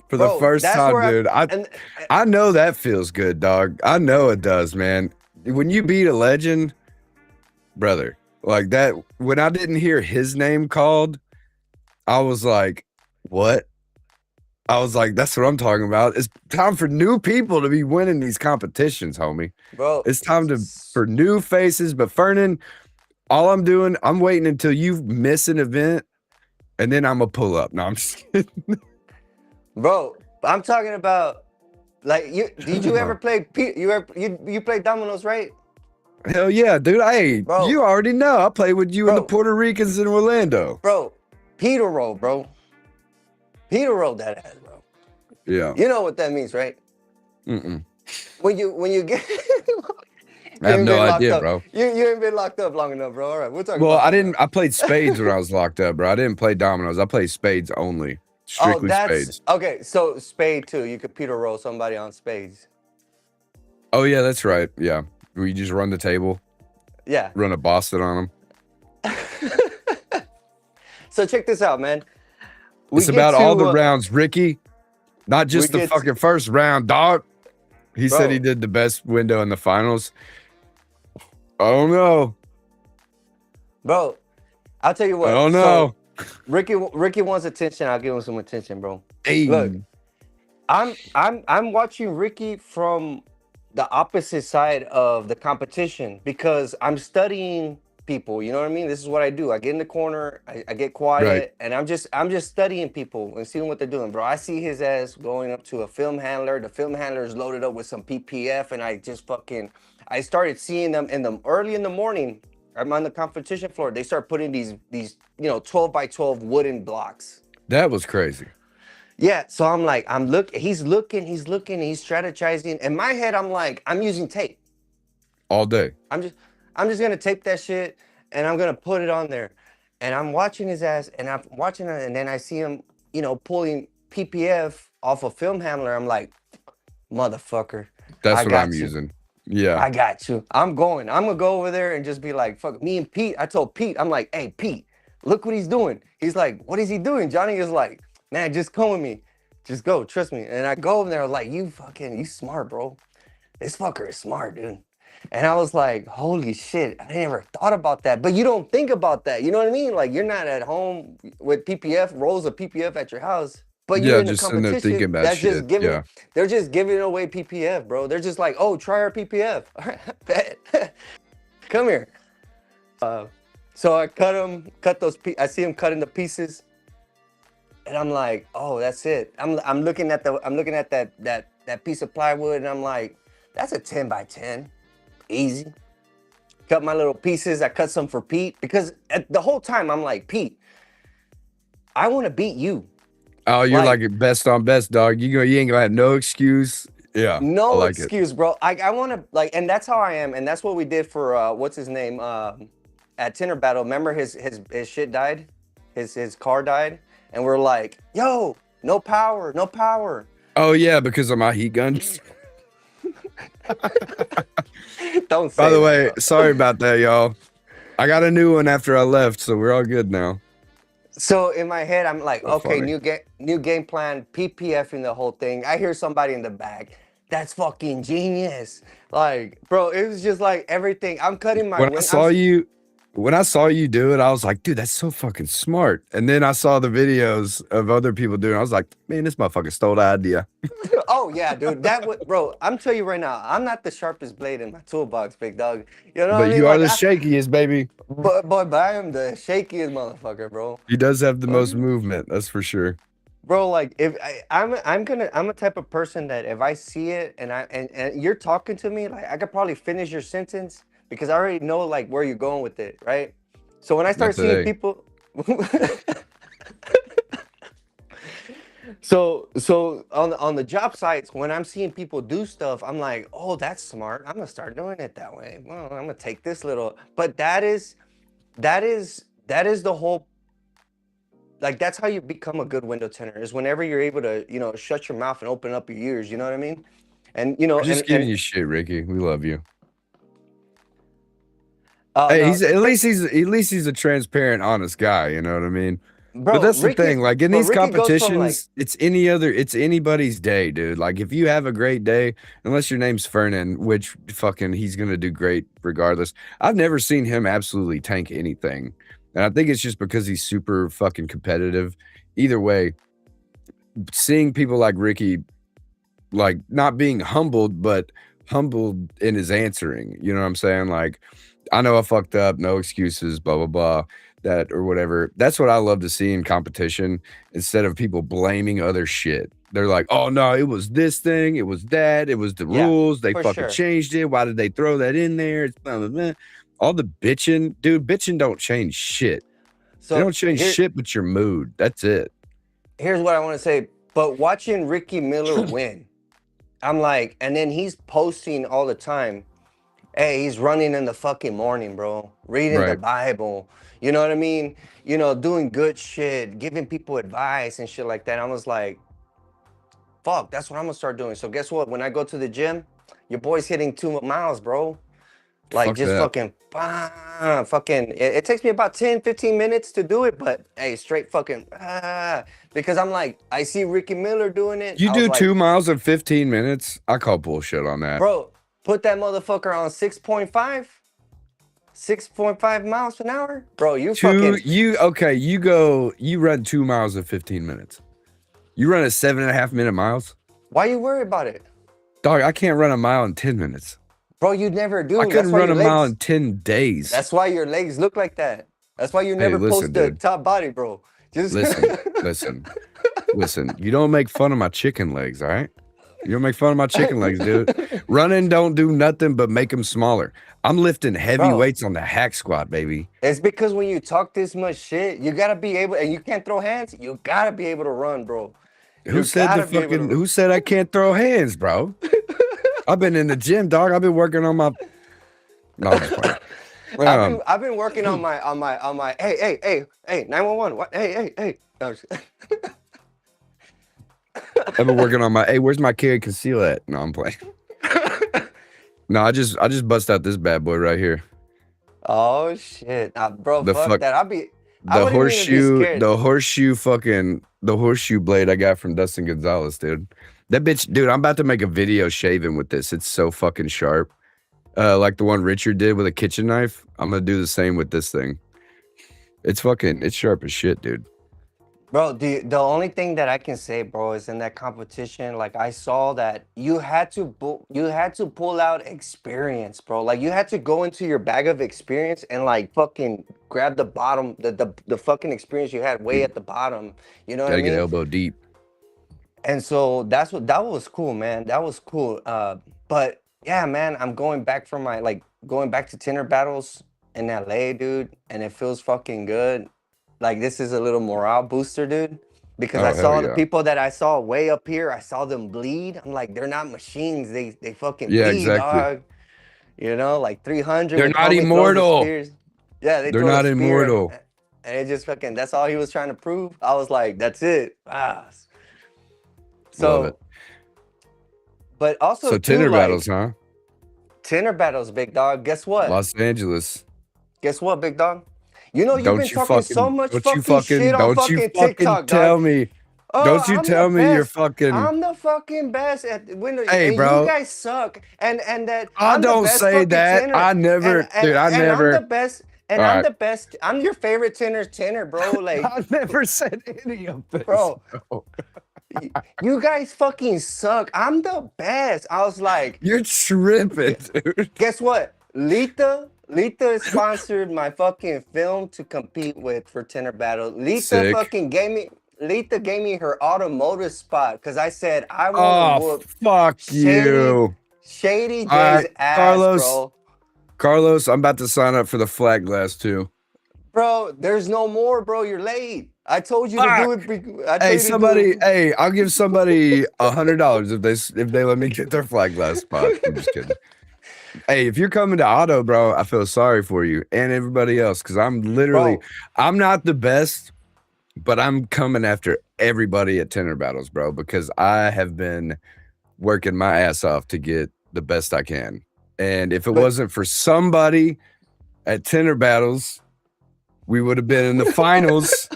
for the Bro, first that's time, where dude. and I know that feels good, dog. I know it does, man. When you beat a legend, brother, like that, when I didn't hear his name called, I was like, what? I was like, that's what I'm talking about. It's time for new people to be winning these competitions, homie. bro, It's time for new faces. But Fernan, all I'm doing, I'm waiting until you miss an event, and then I'm gonna pull up. No, I'm just kidding. bro, I'm talking about like did you ever play you played dominoes, right? Hell yeah, dude. Hey, Bro, you already know. I played with you and the bro, Puerto Ricans in Orlando. bro, Peter roll, bro. Peter rolled that ass, bro. Yeah. You know what that means, right? Mm-mm. When you get I have no idea, bro. You ain't been locked up long enough, bro. All right, we'll talk Well, about I that didn't. now. I played spades when I was locked up, bro. I didn't play dominoes. I played spades only. Oh, Strictly that's spades. okay. So spade too. You could Peter roll somebody on spades. Oh yeah, that's right. Yeah, where you just run the table, Yeah. run a Boston on them. So check this out, man. It's about all the rounds, Ricky. Not just the fucking first round, dog. He said he did the best window in the finals. I don't know. Bro, I'll tell you what. I don't know. So, Ricky wants attention. I'll give him some attention, bro. Hey. Look, I'm watching Ricky from the opposite side of the competition because I'm studying people. You know what I mean? This is what I do. I get in the corner, I get quiet, Right. and I'm just studying people and seeing what they're doing, bro. I see his ass going up to a film handler. The film handler is loaded up with some PPF, and I started seeing them early in the morning. I'm on the competition floor. They start putting these 12 by 12 wooden blocks. That was crazy. Yeah, so I'm like, he's looking, he's strategizing. In my head, I'm like, I'm using tape. All day. I'm just I'm just gonna tape that shit and I'm gonna put it on there. And I'm watching his ass and I'm watching it and then I see him, pulling PPF off a film handler. I'm like, motherfucker, That's I what I'm got you. using. Yeah. I got you. I'm going. I'm gonna go over there and just be like, fuck me and Pete. I told Pete, I'm like, hey Pete, look what he's doing. He's like, what is he doing? Johhny is like, man, just come with me. Just go, trust me. And I go over there, like, you smart, bro. This fucker is smart, dude. And I was like, holy shit, I never thought about that. But you don't think about that. You know what I mean? Like, you're not at home with PPF, rolls of PPF at your house, but you're Yeah, in a just sitting there thinking competition about that's just shit. giving, Yeah. they're just giving away PPF, bro. They're just like, oh, try our PPF. All right, bet. Come here. So I cut those, I see him cut into pieces. And I'm like, oh, that's it. I'm looking at that piece of plywood and I'm like, that's a 10 by 10. Easy. Cut my little pieces. I cut some for Pete because the whole time I'm like, Pete, I want to beat you. Oh, you're like best on best, dog. You ain't gonna have no excuse. Yeah, I No like it. excuse, bro. I want to like, and that's how I am, and that's what we did for what's his name at Tinder Battle. Remember his shit died, his car died, and we're like, yo, no power, no power. Oh yeah, because of my heat guns. Don't By say the that, way, bro. sorry about that, y'all. I got a new one after I left, so we're all good now. So in my head, I'm like, So okay, funny. new game plan, PPFing the whole thing. I hear somebody in the back. That's fucking genius. Like, bro, it was just like everything. I'm cutting my When I wing. saw you, when I saw you do it, I was like, dude, that's so fucking smart. And then I saw the videos of other people doing it. I was like, man, this motherfucker stole the idea. Oh yeah, dude. That would, bro. I'm telling you right now, I'm not the sharpest blade in my toolbox, big dog. You know what I But mean? you are Like, the shakiest, baby. but I am the shakiest motherfucker, bro. He does have the most Uh, movement, that's for sure. Bro, like if I'm a type of person that if I see it and you're talking to me, like I could probably finish your sentence because I already know like where you're going with it, right? So when I start That's seeing a people so on the job sites, when I'm seeing people do stuff, I'm like, oh, that's smart. I'm gonna start doing it that way. Well, I'm gonna take this little, but that is the whole, like that's how you become a good window tinter is whenever you're able to shut your mouth and open up your ears, you know what I mean? And we're just giving you shit, Ricky. We love you. Hey, no, he's at least he's a transparent, honest guy, you know what I mean? But bro, that's the thing, like in these Ricky goes from like, competitions, it's anybody's day, dude. Like if you have a great day, unless your name's Fernan, which fucking he's gonna do great regardless. I've never seen him absolutely tank anything. And I think it's just because he's super fucking competitive. Either way, seeing people like Ricky, like not being humbled, but humbled in his answering, you know what I'm saying? Like, I know I fucked up, no excuses, blah, blah, blah, that or whatever. That's what I love to see in competition instead of people blaming other shit. They're like, oh no, it was this thing, it was that, it was the yeah, rules, they for fucking sure. changed it. Why did they throw that in there? It's blah, blah, blah. All the bitching, dude, bitching don't change shit. They So don't change shit but your mood. That's it. here's what I want to say. But watching Ricky Miller win, I'm like, and then he's posting all the time. Hey, he's running in the fucking morning, bro. Reading the Right. Bible. You know what I mean? Doing good shit, giving people advice and shit like that. I was like, fuck, that's what I'm gonna start doing. So guess what? When I go to the gym, your boy's hitting 2 miles, bro. Like Fuck just that. fucking, fucking. It takes me about 10, 15 minutes to do it, but hey, straight fucking, because I'm like, I see Ricky Miller doing it. You I was do like, 2 miles in 15 minutes? I call bullshit on that. bro, put that motherfucker on 6.5 miles an hour, bro. You fucking. You run 2 miles in 15 minutes. You run a 7.5 minute miles? Why you worry about it, Dog, I can't run a mile in 10 minutes. bro? You never I do. That's couldn't why run your a mile legs. in 10 days. That's why your legs look like that. That's why you Hey, never listen, post the dude. top body, bro. Just Listen, listen, listen. You don't make fun of my chicken legs, all right? You don't make fun of my chicken legs, dude. Running don't do nothing but make them smaller. I'm lifting heavy bro. weights on the hack squat, baby. It's because when you talk this much shit, you gotta be able, and you can't throw hands. You gotta be able to run, bro. You gotta be able to. Who said I can't throw hands, bro? I've been in the gym, dog. I've been working on my. No, I'm just playing. I've been working on my. Hey 911. What? Hey. No, I've been working on my. Hey, where's my carry conceal at? No, I'm playing. No, I just bust out this bad boy right here. oh shit, bro. The Fuck fuck that. I wouldn't even be scared. the horseshoe blade I got from Dustin Gonzalez, dude. That bitch, dude. I'm about to make a video shaving with this. It's so fucking sharp. Like the one Richard did with a kitchen knife. I'm gonna do the same with this thing. It's sharp as shit, dude. Bro, the only thing that I can say, bro, is in that competition, like I saw that you had to pull out experience, bro. Like you had to go into your bag of experience and like fucking grab the bottom, the fucking experience you had way at the bottom. You know what I Gotta get mean? elbow deep. And so that was cool, man. That was cool. But yeah, man, I'm going back from going back to Tinder battles in LA, dude, and it feels fucking good. Like this is a little morale booster, dude. Because I Oh hell saw the yeah. people that I saw way up here, I saw them bleed. I'm like, they're not machines. They fucking Yeah, bleed, exactly. dog. You know, like 300 They're when not homie throws the immortal. spears. Yeah, they They're throw the not spear immortal. and it just fucking that's all he was trying to prove. I was like, that's it. Love it. So, but also So too, Tinder battles, like huh? Tinder battles, big dog. Guess what? Los Angeles. Guess what, big dog? You know you've been talking so much fucking shit on don't you fucking fucking TikTok, dog. tell me. Oh, Don't you I'm the tell me you're best. fucking. I'm the fucking best at when Hey, and you bro. guys suck. And that I I'm the don't best say fucking that. tenor. I And I'm the never. best. All And I'm right. the best. I'm your favorite tenor, bro. Like, I never said any of this, bro, bro. you guys fucking suck. I'm the best. I was like, You're tripping, dude. guess what? Lita sponsored my fucking film to compete with for Tenor Battle. Sick. Lita gave me her automotive spot because I said I want to Oh, whoop fuck Shady you. Shady All J's right, ass, Carlos. bro. Carlos, I'm about to sign up for the flat glass too. Bro, there's no more, bro. You're late. I told you to Fuck. do it. I Hey, told you to do it. Hey, I'll give somebody $100 if they let me get their flat glass spot. I'm just kidding. Hey, if you're coming to auto, bro, I feel sorry for you and everybody else because Bro, I'm not the best, but I'm coming after everybody at Tenor Battles, bro, because I have been working my ass off to get the best I can. And if it but wasn't for somebody at Tenor Battles, we would have been in the finals.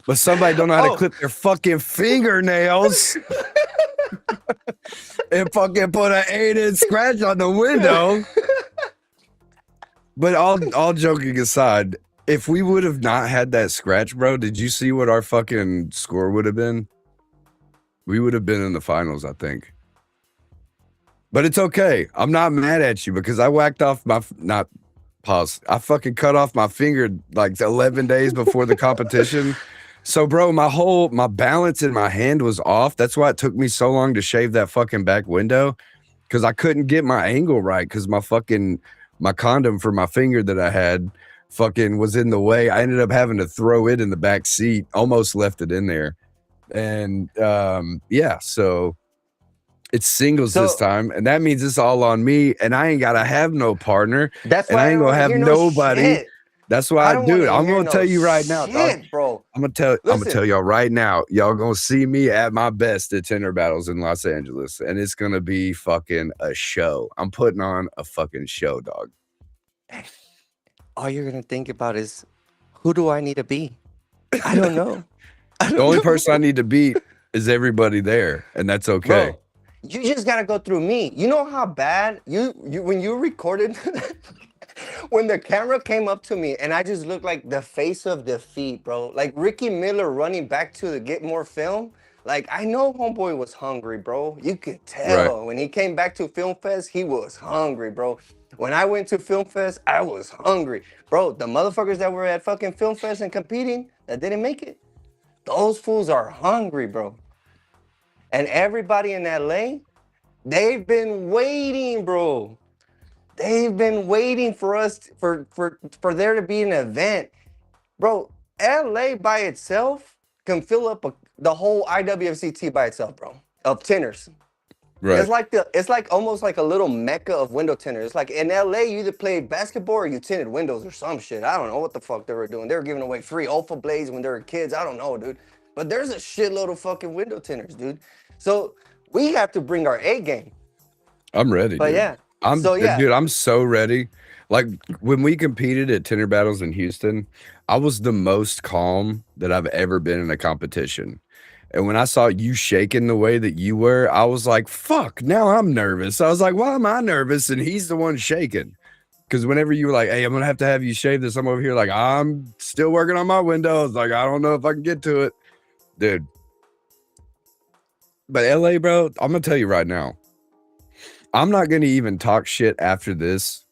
But somebody don't know how to clip their fucking fingernails and fucking put an 8-inch scratch on the window. But all joking aside, if we would have not had that scratch, bro, did you see what our fucking score would have been? We would have been in the finals, I think. But it's okay. I'm not mad at you because I whacked off my not pause. I fucking cut off my finger like 11 days before the competition. So, bro, my balance in my hand was off. That's why it took me so long to shave that fucking back window because I couldn't get my angle right because my condom for my finger that I had fucking was in the way. I ended up having to throw it in the back seat, almost left it in there. And yeah, so it's singles this time, and that means it's all on me, and I ain't gotta have no partner. that's And why I I ain't don't gonna want to have hear no nobody. shit. That's why, I don't want dude, to I'm hear gonna no tell you right now, dog. shit, bro. I'm gonna Listen, tell y'all right now, y'all gonna see me at my best at Tinder Battles in Los Angeles, and it's gonna be fucking a show. I'm putting on a fucking show, dog. all you're gonna think about is who do I need to be? I don't know. The only person I need to beat is everybody there, and that's okay. Bro, you just gotta go through me. You know how bad you when you recorded when the camera came up to me and I just looked like the face of defeat, bro. Like Ricky Miller running back to get more film. Like I know homeboy was hungry, bro. You could tell Right. when he came back to Film Fest, he was hungry, bro. When I went to Film Fest, I was hungry, bro. The motherfuckers that were at fucking Film Fest and competing that didn't make it, those fools are hungry, bro. And everybody in LA, they've been waiting, bro. They've been waiting for us for there to be an event. Bro, LA by itself can fill up the whole IWFCT by itself, bro, of tinners. Right. It's like almost like a little mecca of window tinners. It's like in LA, you either played basketball or you tinted windows or some shit. I don't know what the fuck they were doing. They were giving away free Alpha Blades when they were kids. I don't know, dude. But there's a shitload of fucking window tinners, dude. So we have to bring our A game. I'm ready, But dude. yeah. So yeah. Dude, I'm so ready. Like when we competed at Tinner Battles in Houston, I was the most calm that I've ever been in a competition. And when I saw you shaking the way that you were, I was like, fuck, now I'm nervous. I was like, why am I nervous? And he's the one shaking. Because whenever you were like, hey, I'm going to have you shave this, I'm over here like, I'm still working on my windows. Like, I don't know if I can get to it. Dude. But LA, bro, I'm going to tell you right now, I'm not going to even talk shit after this.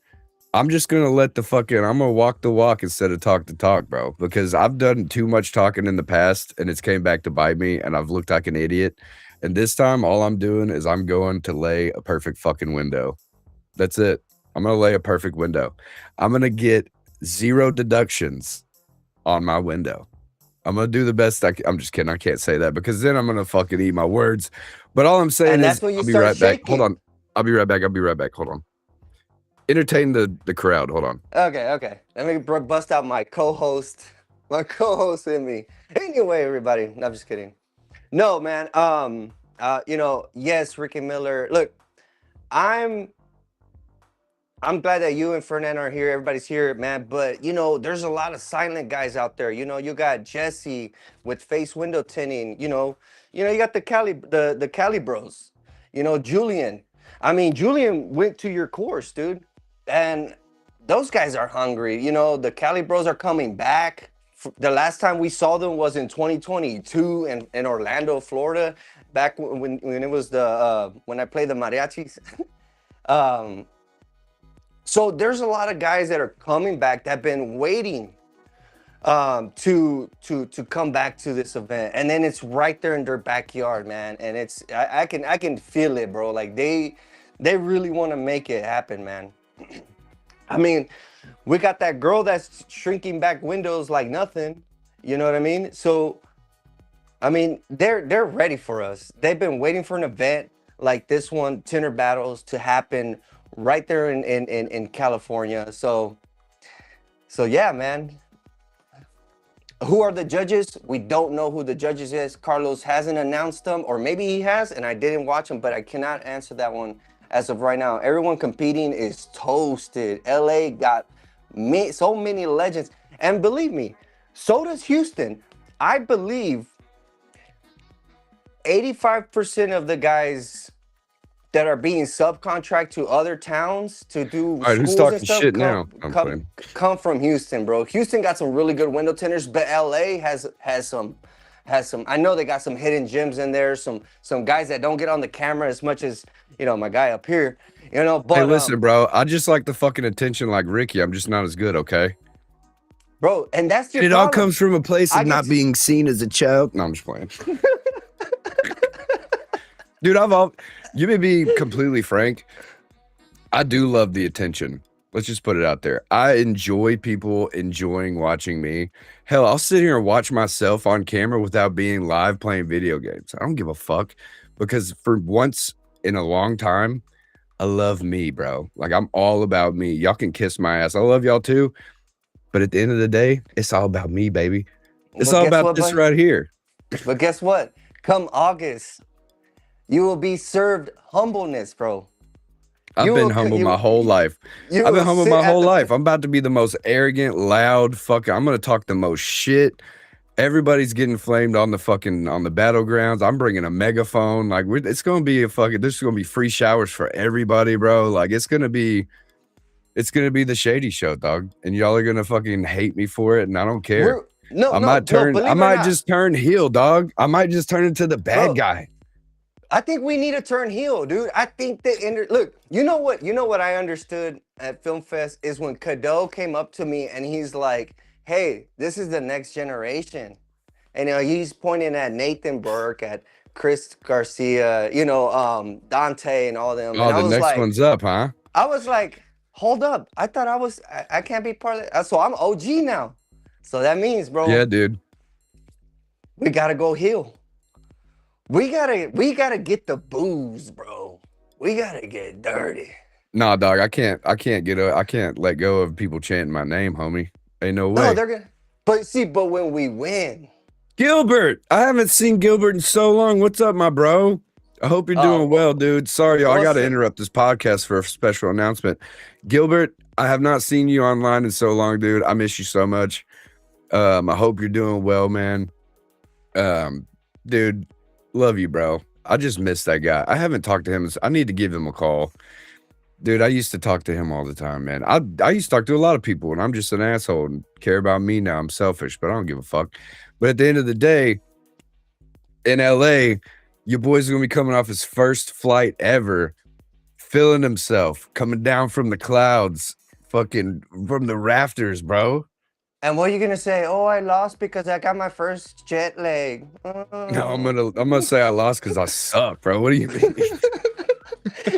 I'm just going to I'm going to walk the walk instead of talk the talk, bro, because I've done too much talking in the past and it's came back to bite me and I've looked like an idiot. And this time, all I'm doing is I'm going to lay a perfect fucking window. That's it. I'm going to lay a perfect window. I'm going to get 0 deductions on my window. I'm going to do the best I'm just kidding. I can't say that because then I'm going to fucking eat my words. But all I'm saying And is that's when you I'll be start right back. Hold shaking. on. I'll be right back. Hold on. Entertain the crowd. Hold on. Okay. Let me bust out my co-host in me. Anyway, everybody. No, I'm just kidding. No, man. Yes, Ricky Miller. Look, I'm glad that you and Fernand are here. Everybody's here, man. But there's a lot of silent guys out there. You got Jesse with face window tinting. You got the Cali Bros. Julian. I mean, Julian went to your course, dude, and those guys are hungry. The Cali Bros are coming back. The last time we saw them was in 2022 in Orlando, Florida, back when it was when I played the mariachis. So there's a lot of guys that are coming back that have been waiting to come back to this event, and then it's right there in their backyard, man. And I can feel it, bro. Like they really want to make it happen, man. I mean, we got that girl that's shrinking back windows like nothing. You know what I mean? So, I mean, they're ready for us. They've been waiting for an event like this one, Tinner Battles, to happen right there in California. So yeah, man. Who are the judges? We don't know who the judges is. Carlos hasn't announced them, or maybe he has, and I didn't watch them, but I cannot answer that one as of right now. Everyone competing is toasted. LA got so many legends, and believe me, so does Houston. I believe 85% of the guys that are being subcontract to other towns to do All right, who's schools talking and stuff shit now? come from Houston, bro. Houston got some really good window tinters, but LA has some. I know they got some hidden gems in there. Some guys that don't get on the camera as much as my guy up here. But hey, listen, bro. I just like the fucking attention, like Ricky. I'm just not as good, okay? Bro, and that's your It problem. all comes from a place of not being seen as a child. No, I'm just playing. Dude, you may be completely frank. I do love the attention. Let's just put it out there. I enjoy people enjoying watching me. Hell, I'll sit here and watch myself on camera without being live playing video games. I don't give a fuck because for once in a long time, I love me, bro. Like I'm all about me. Y'all can kiss my ass. I love y'all too. But at the end of the day, it's all about me, baby. It's all about this right here. But guess what? Come August, you will be served humbleness, bro. I've been humble my whole life. I've been humble my whole life. I'm about to be the most arrogant, loud fucking. I'm gonna talk the most shit. Everybody's getting flamed on the battlegrounds. I'm bringing a megaphone. Like it's gonna be there's gonna be free showers for everybody, bro. Like it's gonna be the Shady Show, dog. And y'all are gonna fucking hate me for it, and I don't care. I might just turn heel, dog. I might just turn into the bad guy. I think we need to turn heel, dude. I think look, you know what I understood at Film Fest is when Cadeau came up to me and he's like, hey, this is the next generation. And he's pointing at Nathan Burke, at Chris Garcia, Dante and all them. Oh, and the next one's up, huh? I was like, hold up. I thought I can't be part of that. So I'm OG now. So that means, bro. Yeah, dude. We gotta go heel. We gotta get the booze, bro. We gotta get dirty. Nah, dog, I can't let go of people chanting my name, homie. Ain't no No, way. they're gonna. But see, but when we win, Gilbert, I haven't seen Gilbert in so long. What's up, my bro? I hope you're doing what, well, dude. Sorry, y'all. I got what's to the interrupt this podcast for a special announcement. Gilbert, I have not seen you online in so long, dude. I miss you so much. I hope you're doing well, man. Um, dude, love you, bro. I just miss that guy. I haven't talked to him. I need to give him a call. Dude, I used to talk to him all the time, man. I used to talk to a lot of people, and I'm just an asshole and care about me now. I'm selfish, but I don't give a fuck. But at the end of the day, in LA, your boy's gonna be coming off his first flight ever, feeling himself, coming down from the clouds, fucking from the rafters, bro. and what are you gonna say? Oh, I lost because I got my first jet lag. No, I'm gonna say I lost because I suck, bro. What do you mean?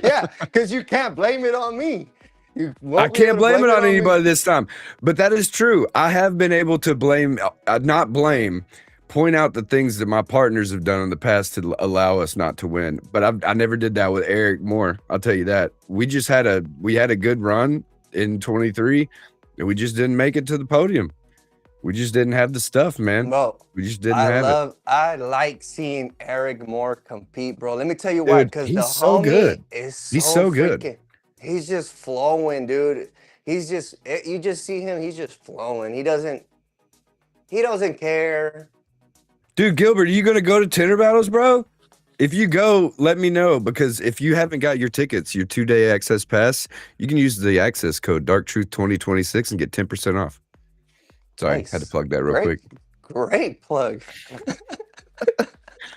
Yeah, because you can't blame it on me. You I won't be able can't to blame it on me. anybody this time, but that is true. I have been able to not blame, point out the things that my partners have done in the past to allow us not to win. But I never did that with Eric Moore. I'll tell you that. We had a good run in 23, and we just didn't make it to the podium. We just didn't have the stuff, man. Bro, We just didn't have it. I like seeing Eric Moore compete, bro. Let me tell you why, Dude, because the he's so homie good. is He's so so good. freaking, he's just flowing, dude. You just see him, he's just flowing. He doesn't care. Dude, Gilbert, are you going to go to Tender Battles, bro? If you go, let me know, because if you haven't got your tickets, your 2-day access pass, you can use the access code DarkTruth2026 and get 10% off. Sorry, Nice. had to plug that real quick. Great plug. I'm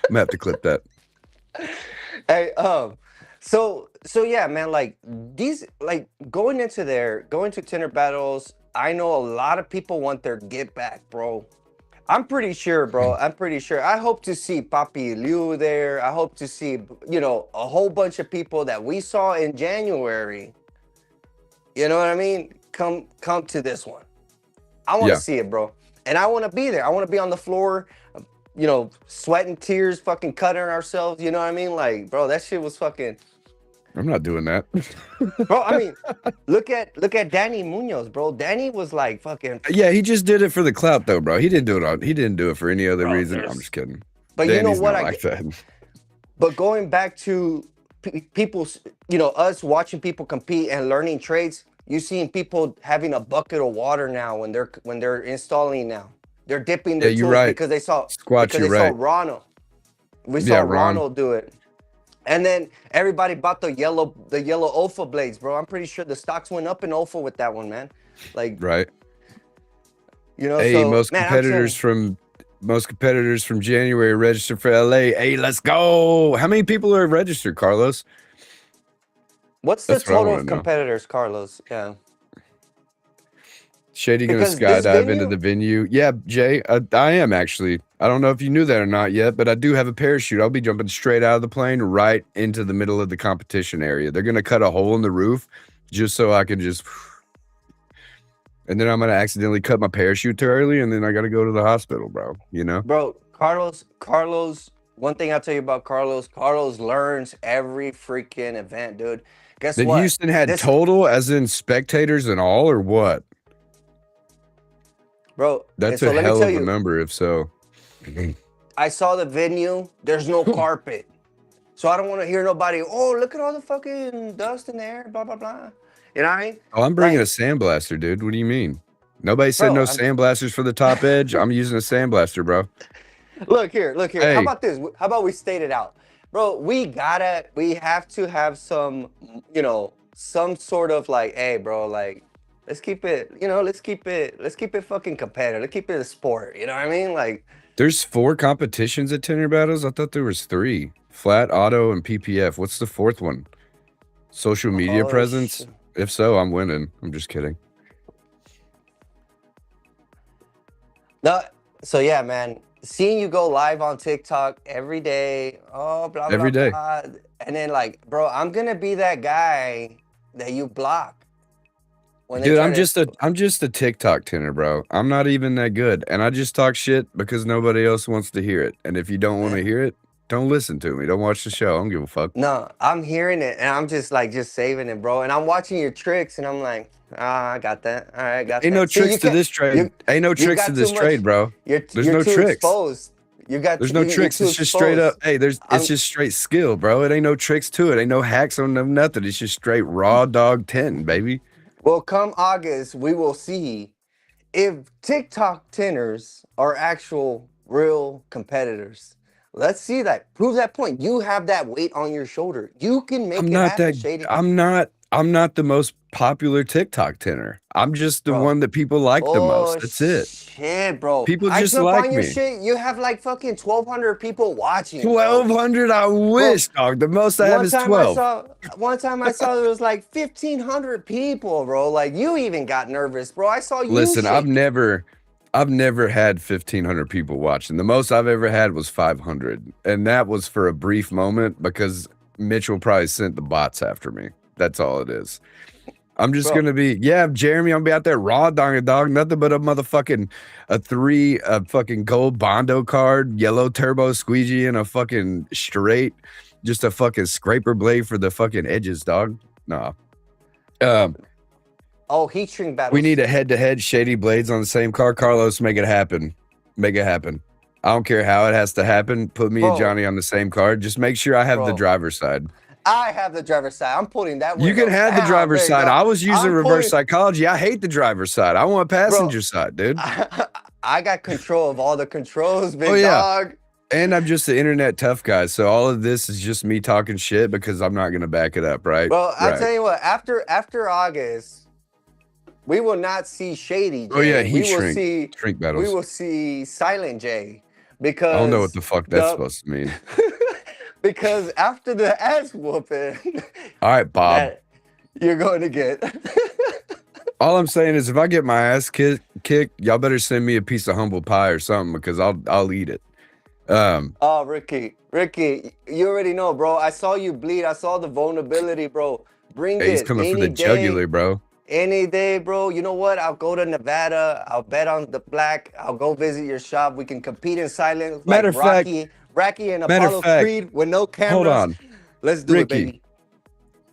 gonna have to clip that. Hey, so yeah, man, like these, like going to Tinder battles, I know a lot of people want their get back, bro. I'm pretty sure, bro. I'm pretty sure. I hope to see Papi Liu there. I hope to see, a whole bunch of people that we saw in January. You know what I mean? Come to this one. I want to see it, bro. And I want to be there. I want to be on the floor, sweating tears, fucking cutting ourselves. You know what I mean? Like, bro, that shit was fucking. I'm not doing that. Bro, I mean, look at Danny Munoz, bro. Danny was like fucking. Yeah, he just did it for the clout, though, bro. He didn't do it for any other reason. I'm just kidding. But Danny's you know what? not like that. But going back to people, us watching people compete and learning trades, you seeing people having a bucket of water now when they're installing now. They're dipping their tools because they saw saw Ronald. We saw Ronald do it. And then everybody bought the yellow OFA blades, bro. I'm pretty sure the stocks went up in OFA with that one, man. Like, right. Hey, so, most competitors from January registered for LA. Hey, let's go. How many people are registered, Carlos? What's the total of competitors, Carlos? Yeah. Shady gonna skydive into the venue. Yeah, Jay, I am actually. I don't know if you knew that or not yet, but I do have a parachute. I'll be jumping straight out of the plane right into the middle of the competition area. They're gonna cut a hole in the roof just so I can just. And then I'm gonna accidentally cut my parachute too early, and then I gotta go to the hospital, bro. You know, bro. Carlos. One thing I'll tell you about Carlos. Carlos learns every freaking event, dude. Guess what? Houston had total, as in spectators and all, or what? Bro, that's a hell of a number, if so. I saw the venue. There's no carpet. So I don't want to hear nobody, oh, look at all the fucking dust in there, blah, blah, blah. You know what I mean? Oh, I'm bringing a sandblaster, dude. What do you mean? Nobody said no sandblasters for the top edge. I'm using a sandblaster, bro. Look here. Hey. How about this? How about we state it out? Bro, we have to have some, some sort of like, hey, bro, like, let's keep it fucking competitive. Let's keep it a sport. You know what I mean? Like, there's 4 competitions at Tinder Battles. I thought there was 3: flat, auto, and PPF. What's the 4th one? Social media presence. If so, I'm winning. I'm just kidding. No. So yeah, man. Seeing you go live on TikTok every day. Oh, blah blah every day. Blah. And then like, bro, I'm gonna be that guy that you block. Dude, I'm just a TikTok Tinder, bro. I'm not even that good, and I just talk shit because nobody else wants to hear it. And if you don't want to hear it, Don't listen to me. Don't watch the show. I don't give a fuck. No, I'm hearing it and I'm just like just saving it, bro. And I'm watching your tricks and I'm like, ah, I got that. All right, I got Ain't no that. See, tricks to this trade. you Ain't no you tricks to got too this much. trade, bro. There's You're no too tricks. exposed. There's no You're tricks. too It's just straight up. exposed. Hey, it's I'm just straight skill, bro. It ain't no tricks to it. Ain't no hacks on no nothing. It's just straight raw dog 10, baby. well, come August, we will see if TikTok tenors are actual real competitors. Let's see that. Prove that point. You have that weight on your shoulder. You can I'm make it not happen, that. Shady. I'm not the most popular TikTok tenor. I'm just the Bro. one that people like the most. Oh That's it. shit, bro. People I just jump like on your me. shit. You have like fucking 1,200 people watching, bro. 1,200. I Bro, wish, dog. The most I have one is time I 12. saw one time I saw there was like 1,500 people, bro. Like you even got nervous, bro. I saw you Listen, shake. I've never had 1,500 people watching. The most I've ever had was 500, and that was for a brief moment because Mitchell probably sent the bots after me. That's all it is. I'm just Bro. gonna be, Jeremy. I'm gonna be out there raw dogging dog, nothing but a fucking gold Bondo card, yellow turbo squeegee, and a fucking straight, just a fucking scraper blade for the fucking edges, dog. Nah. Oh, heat shrink battles. We need a head-to-head Shady Blades on the same car. Carlos, make it happen. Make it happen. I don't care how it has to happen. Put me and Bro. Johhny on the same car. Just make sure I have the Bro. driver's side. I have the driver's side. I'm putting that You window can have the down, driver's big side. dog. I was using I'm reverse putting- psychology. I hate the driver's side. I want passenger side, dude. I got control of all the controls, big Oh, yeah. dog. And I'm just the internet tough guy. So all of this is just me talking shit because I'm not going to back it up, right? Bro, I'll Right. tell you what, after August, we will not see Shady J. Oh, yeah, we will see shrink battles. we will see Silent J because I don't know what the fuck that's supposed to mean. because after the ass whooping, All right, Bob. that you're going to get. All I'm saying is, if I get my ass kicked, y'all better send me a piece of humble pie or something because I'll eat it. Oh, Ricky, you already know, bro. I saw you bleed. I saw the vulnerability, bro. Bring He's it coming for any the day, jugular, bro. any day, bro. You know what? I'll go to Nevada. I'll bet on the black. I'll go visit your shop. We can compete in silence, like Matter of fact- Rocky and matter of Apollo fact, Creed with no cameras. Hold on. Let's do it, Ricky. baby.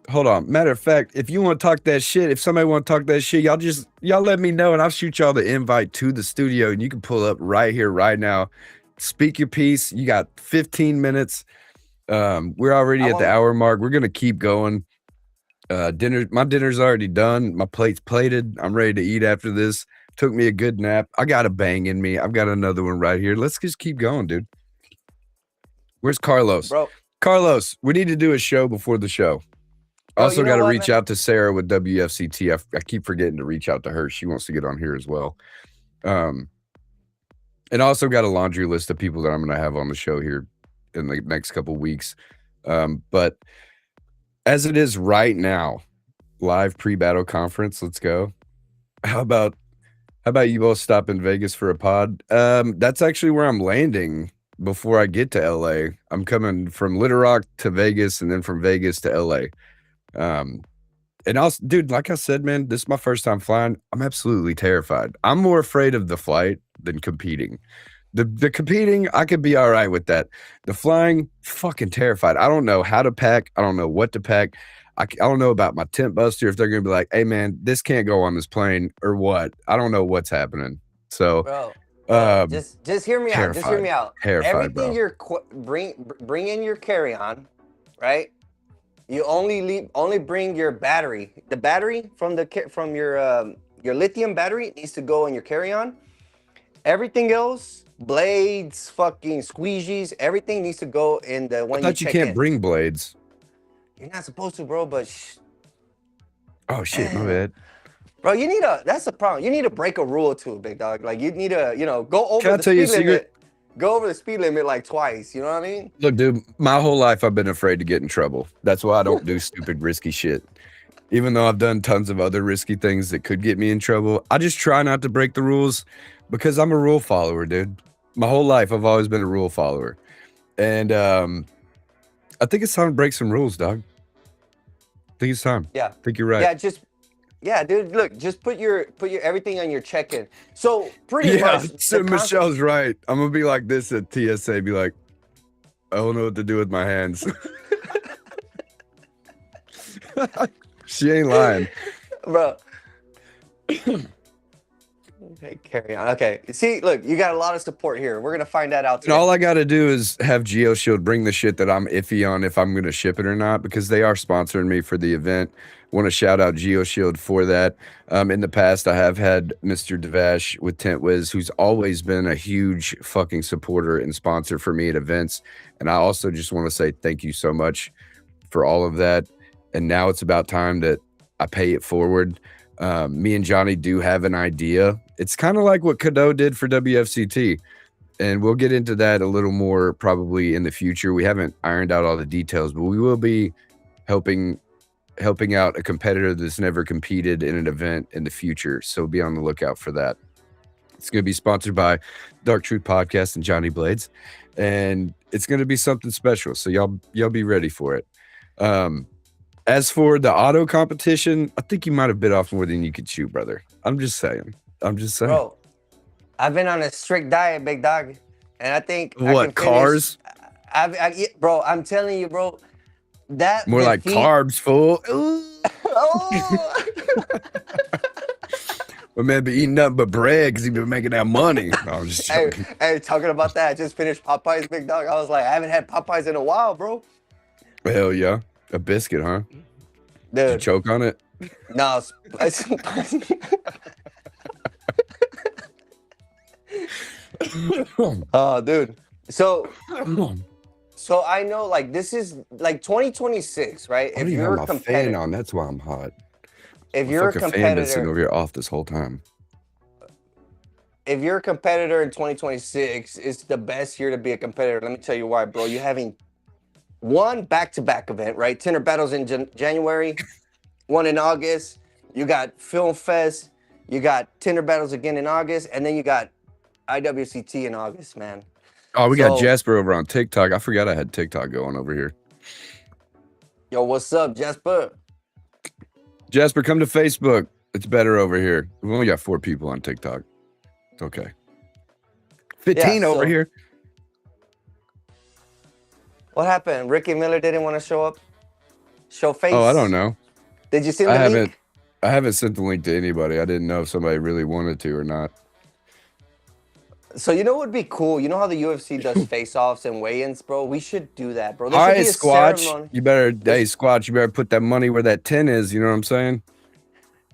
Hold on. Matter of fact, if you want to talk that shit, if somebody want to talk that shit, y'all let me know and I'll shoot y'all the invite to the studio and you can pull up right here, right now. Speak your piece. You got 15 minutes. We're already at the hour mark. We're gonna keep going. My dinner's already done. My plate's plated. I'm ready to eat after this. Took me a good nap. I got a bang in me. I've got another one right here. Let's just keep going, dude. Where's Carlos? Bro. Carlos, we need to do a show before the show. Also got to reach out to Sarah with WFCT. I keep forgetting to reach out to her. She wants to get on here as well. And also got a laundry list of people that I'm going to have on the show here in the next couple weeks. But as it is right now, live pre-battle conference, let's go. How about you both stop in Vegas for a pod? That's actually where I'm landing before I get to LA. I'm coming from Little Rock to Vegas and then from Vegas to LA. And also, dude, like I said, man, this is my first time flying. I'm absolutely terrified. I'm more afraid of the flight than competing. The competing, I could be all right with that. The flying, fucking terrified. I don't know how to pack. I don't know what to pack. I don't know about my tent buster, if they're going to be like, hey, man, this can't go on this plane or what. I don't know what's happening. So, bro, just hear me out. Just hear me out. Terrified, Everything bro. bring in your carry-on, right? You only bring your battery. The battery from your lithium battery needs to go in your carry-on. Everything else, blades, fucking squeegees, everything needs to go in the one. I thought you can't bring blades. You're not supposed to, bro. But oh shit, my bad. Bro, that's the problem. You need to break a rule too, big dog. Like you need to, go over Can I the tell you a speed secret? limit. Go over the speed limit like twice. You know what I mean? Look, dude, my whole life I've been afraid to get in trouble. That's why I don't do stupid, risky shit. Even though I've done tons of other risky things that could get me in trouble, I just try not to break the rules because I'm a rule follower, dude. My whole life I've always been a rule follower. And I think it's time to break some rules, dog. I think it's time. Yeah. I think you're right. Yeah, dude. Look, just put your everything on your check-in. So pretty much. So Michelle's right. I'm gonna be like this at TSA. Be like, I don't know what to do with my hands. She ain't lying. Bro. Okay, carry on. Okay. See, look, you got a lot of support here. We're gonna find that out And all today. I got to do is have GeoShield bring the shit that I'm iffy on if I'm going to ship it or not, because they are sponsoring me for the event. Want to shout out GeoShield for that. In the past, I have had Mr. Devash with TentWiz, who's always been a huge fucking supporter and sponsor for me at events. And I also just want to say thank you so much for all of that. And now it's about time that I pay it forward. Me and Johhny do have an idea. It's kind of like what Cadeau did for WFCT, and we'll get into that a little more probably in the future. We haven't ironed out all the details, but we will be helping out a competitor that's never competed in an event in the future. So be on the lookout for that. It's going to be sponsored by Dark Truth Podcast and Johhny Blades, and it's going to be something special. So y'all be ready for it. As for the auto competition, I think you might have bit off more than you could chew, brother. I'm just saying. Bro, I've been on a strict diet, big dog. And I think I What, can finish. cars? Bro, I'm telling you, bro. That More like defeat. carbs, fool. Ooh. Oh! My man be eating nothing but bread because he been making that money. No, I'm just Hey, joking. hey, talking about that, I just finished Popeyes, big dog. I was like, I haven't had Popeyes in a while, bro. Hell yeah. A biscuit, huh? Did you Dude, choke on it? no. Oh, dude. So I know, like, this is like 2026, right? I don't even have my fan on. That's why I'm hot. If My you're a fucking fan been sitting competitor, over here off this whole time. if you're a competitor in 2026, it's the best year to be a competitor. Let me tell you why, bro. You're having one back-to-back event, right? Tinder battles in January, one in August. You got Film Fest. You got Tinder battles again in August, and then you got IWCT in August, man. Oh, we got Jasper over on TikTok. I forgot I had TikTok going over here. Yo, what's up, Jasper? Jasper, come to Facebook. It's better over here. We've only got 4 people on TikTok. It's okay. 15 over here. What happened? Ricky Miller didn't want to show up? Show face? Oh, I don't know. Did you send the link? I haven't sent the link to anybody. I didn't know if somebody really wanted to or not. So you know what would be cool? You know how the UFC does face-offs and weigh-ins, bro? We should do that, bro. All right, Squatch. You better, hey, Squatch, you better put that money where that 10 is. You know what I'm saying?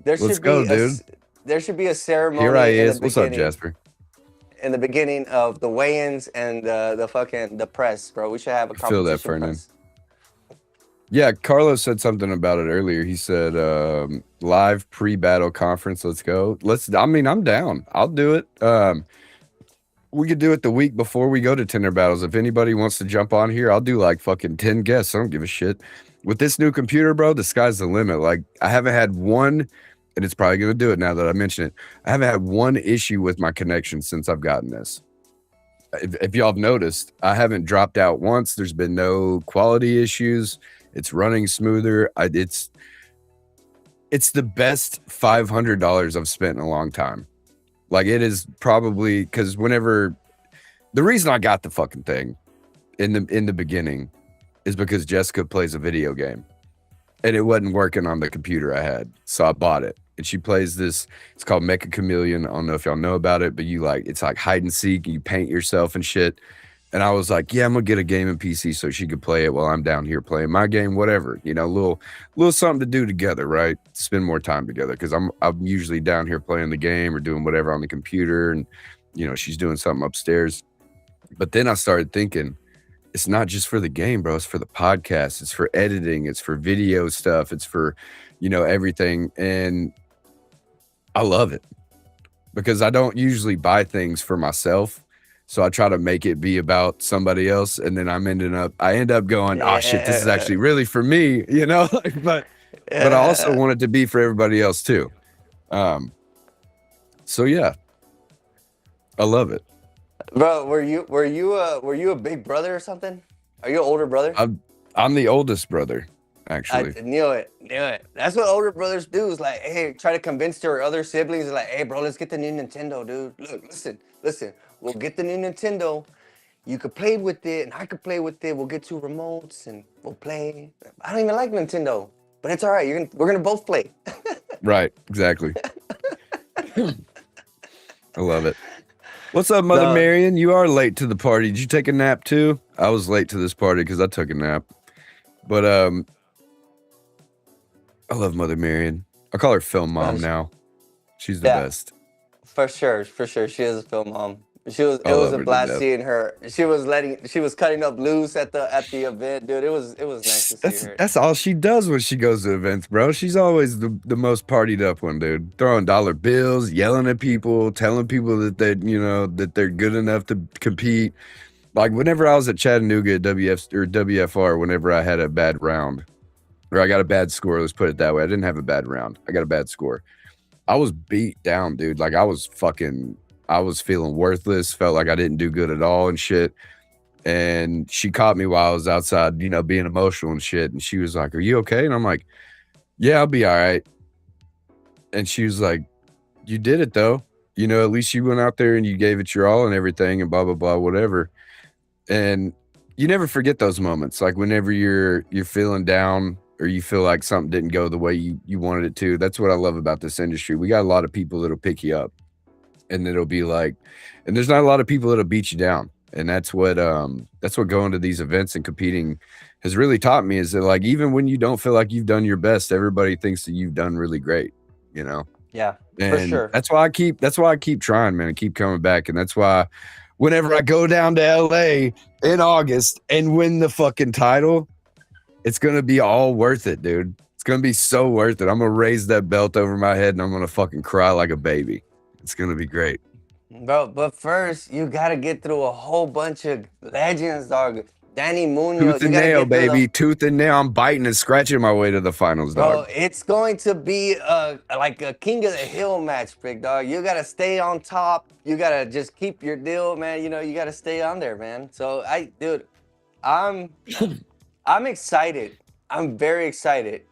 Let's go, dude. There should be a ceremony. Here I is. What's up, Jasper? In the beginning of the weigh-ins and the press, bro. We should have a competition. Feel that, Fernand. Yeah, Carlos said something about it earlier. He said, live pre-battle conference. Let's go. I'm down. I'll do it. We could do it the week before we go to Tinder battles. If anybody wants to jump on here, I'll do like fucking 10 guests. I don't give a shit. With this new computer, bro, the sky's the limit. Like, I haven't had one, and it's probably going to do it now that I mention it. I haven't had one issue with my connection since I've gotten this. If y'all have noticed, I haven't dropped out once. There's been no quality issues. It's running smoother. It's the best $500 I've spent in a long time. Like, it is probably because the reason I got the fucking thing in the beginning is because Jessica plays a video game and it wasn't working on the computer I had. So I bought it. And she plays this, it's called Mecha Chameleon. I don't know if y'all know about it, but it's like hide and seek, you paint yourself and shit. And I was like, yeah, I'm gonna get a gaming PC so she could play it while I'm down here playing my game, whatever, little something to do together, right? Spend more time together, because I'm usually down here playing the game or doing whatever on the computer, and she's doing something upstairs. But then I started thinking, it's not just for the game, bro. It's for the podcast. It's for editing. It's for video stuff. It's for, everything. And I love it because I don't usually buy things for myself. So I try to make it be about somebody else, and then I end up going, oh shit, this is actually really for me, but I also want it to be for everybody else too. So yeah, I love it. Bro, were you a big brother or something? Are you an older brother? I'm the oldest brother, actually. I knew it. That's what older brothers do. Is like, hey, try to convince their other siblings. Like, hey, bro, let's get the new Nintendo, dude. Look, listen. We'll get the new Nintendo. You could play with it, and I could play with it. We'll get two remotes, and we'll play. I don't even like Nintendo, but it's all right. We're gonna both play. Right. Exactly. I love it. What's up, Mother No, Marion? You are late to the party. Did you take a nap too? I was late to this party because I took a nap. But I love Mother Marion. I call her Film Mom now. She's the yeah, best. for sure, for sure. She is a film mom. She was. I It was love a her to blast death. seeing her. She was cutting up loose at the event, dude. It was nice to see her. That's all she does when she goes to events, bro. She's always the most partied up one, dude. Throwing dollar bills, yelling at people, telling people that that they're good enough to compete. Like whenever I was at Chattanooga at WFR, whenever I had a bad round, or I got a bad score, let's put it that way. I didn't have a bad round. I got a bad score. I was beat down, dude. Like I was feeling worthless, felt like I didn't do good at all and shit. And she caught me while I was outside, being emotional and shit. And she was like, "Are you okay?" And I'm like, "Yeah, I'll be all right." And she was like, "You did it though. At least you went out there and you gave it your all and everything and blah, blah, blah, whatever." And you never forget those moments. Like whenever you're feeling down or you feel like something didn't go the way you wanted it to. That's what I love about this industry. We got a lot of people that'll pick you up, and it'll be like, and there's not a lot of people that'll beat you down. And that's what going to these events and competing has really taught me, is that like even when you don't feel like you've done your best, everybody thinks that you've done really great, you know. Yeah, for And sure. that's why I keep trying, man, and keep coming back. And that's why whenever I go down to LA in August and win the fucking title, it's gonna be all worth it, dude. It's gonna be so worth it. I'm gonna raise that belt over my head and I'm gonna fucking cry like a baby. It's gonna be great. Bro, but first you gotta get through a whole bunch of legends, dog. Danny Munoz, Tooth you and gotta nail, get through the baby. Tooth and nail. I'm biting and scratching my way to the finals, bro. dog. It's going to be like a King of the Hill match, big dog. You gotta stay on top. You gotta just keep your deal, man. You gotta stay on there, man. So dude, I'm I'm excited. I'm very excited.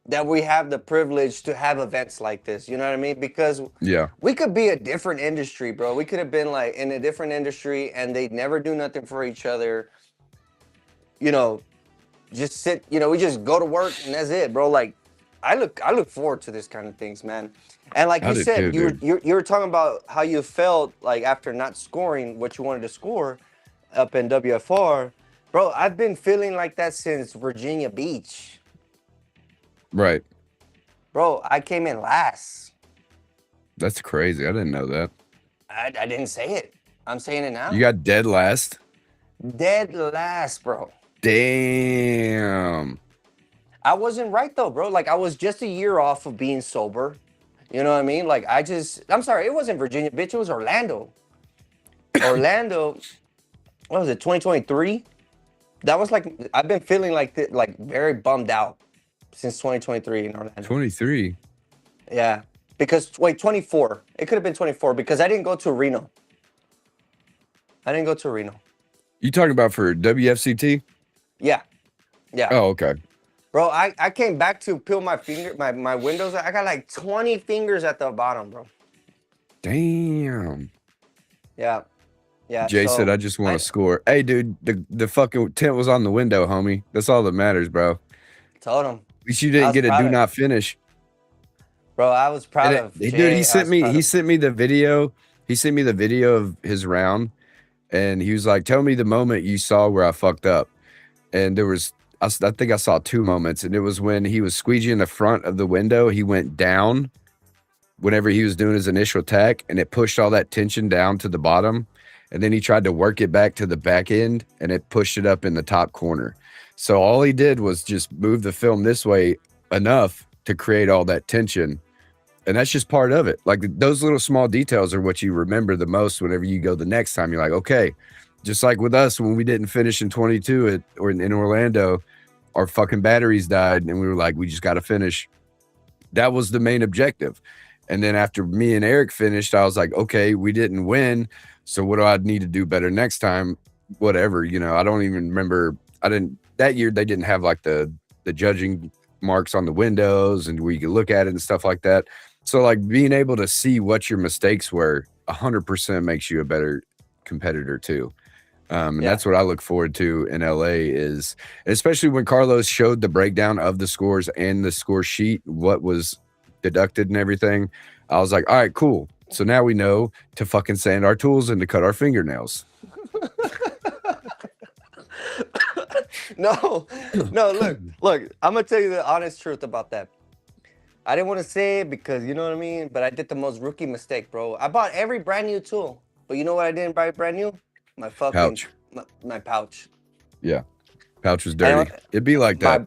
That we have the privilege to have events like this. You know what I mean? Because Yeah. we could be a different industry, bro. We could have been like in a different industry and they'd never do nothing for each other. You know, just sit, we just go to work and that's it, bro. Like I look forward to this kind of things, man. And like I you did too, said, dude. you were talking about how you felt like after not scoring what you wanted to score up in WFR. Bro, I've been feeling like that since Virginia Beach. Right. Bro, I came in last. That's crazy. I didn't know that. I didn't say it. I'm saying it now. You got dead last? Dead last, bro. Damn. I wasn't right though, bro. Like I was just a year off of being sober. You know what I mean? Like I'm sorry, it wasn't Virginia, bitch. It was Orlando. Orlando, what was it, 2023? That was like, I've been feeling like very bummed out since 2023 in Orlando. 23. Yeah. Because, wait, 24. It could have been 24 because I didn't go to Reno. You talking about for WFCT? Yeah. Yeah. Oh, okay. Bro, I came back to peel my my windows. I got like 20 fingers at the bottom, bro. Damn. Yeah. Yeah. Jay said, I just want to score. Hey, dude, the fucking tent was on the window, homie. That's all that matters, bro. Told him. At least you didn't get a do not finish. Bro, I was proud of Jay. Dude, he sent me the video. He sent me the video of his round, and he was like, "Tell me the moment you saw where I fucked up." And there was, I think I saw two moments, and it was when he was squeegeeing the front of the window. He went down whenever he was doing his initial attack, and it pushed all that tension down to the bottom. And then he tried to work it back to the back end, and it pushed it up in the top corner. So all he did was just move the film this way enough to create all that tension. And that's just part of it. Like those little small details are what you remember the most whenever you go the next time. You're like, okay, just like with us when we didn't finish in 22 in Orlando, our fucking batteries died, and we were like, we just got to finish. That was the main objective. And then after me and Eric finished, I was like, okay, we didn't win. So what do I need to do better next time? Whatever, I don't even remember. That year they didn't have like the judging marks on the windows and where you could look at it and stuff like that. So like being able to see what your mistakes were 100% makes you a better competitor too. And Yeah. that's what I look forward to in LA is, especially when Carlos showed the breakdown of the scores and the score sheet, what was deducted and everything. I was like, all right, cool. So now we know to fucking sand our tools and to cut our fingernails. No, no, look, I'm gonna tell you the honest truth about that. I didn't want to say it because you know what I mean, but I did the most rookie mistake, bro. I bought every brand new tool, but you know what I didn't buy brand new? My fucking Pouch. my pouch. Yeah. Pouch was And dirty. It'd be like that.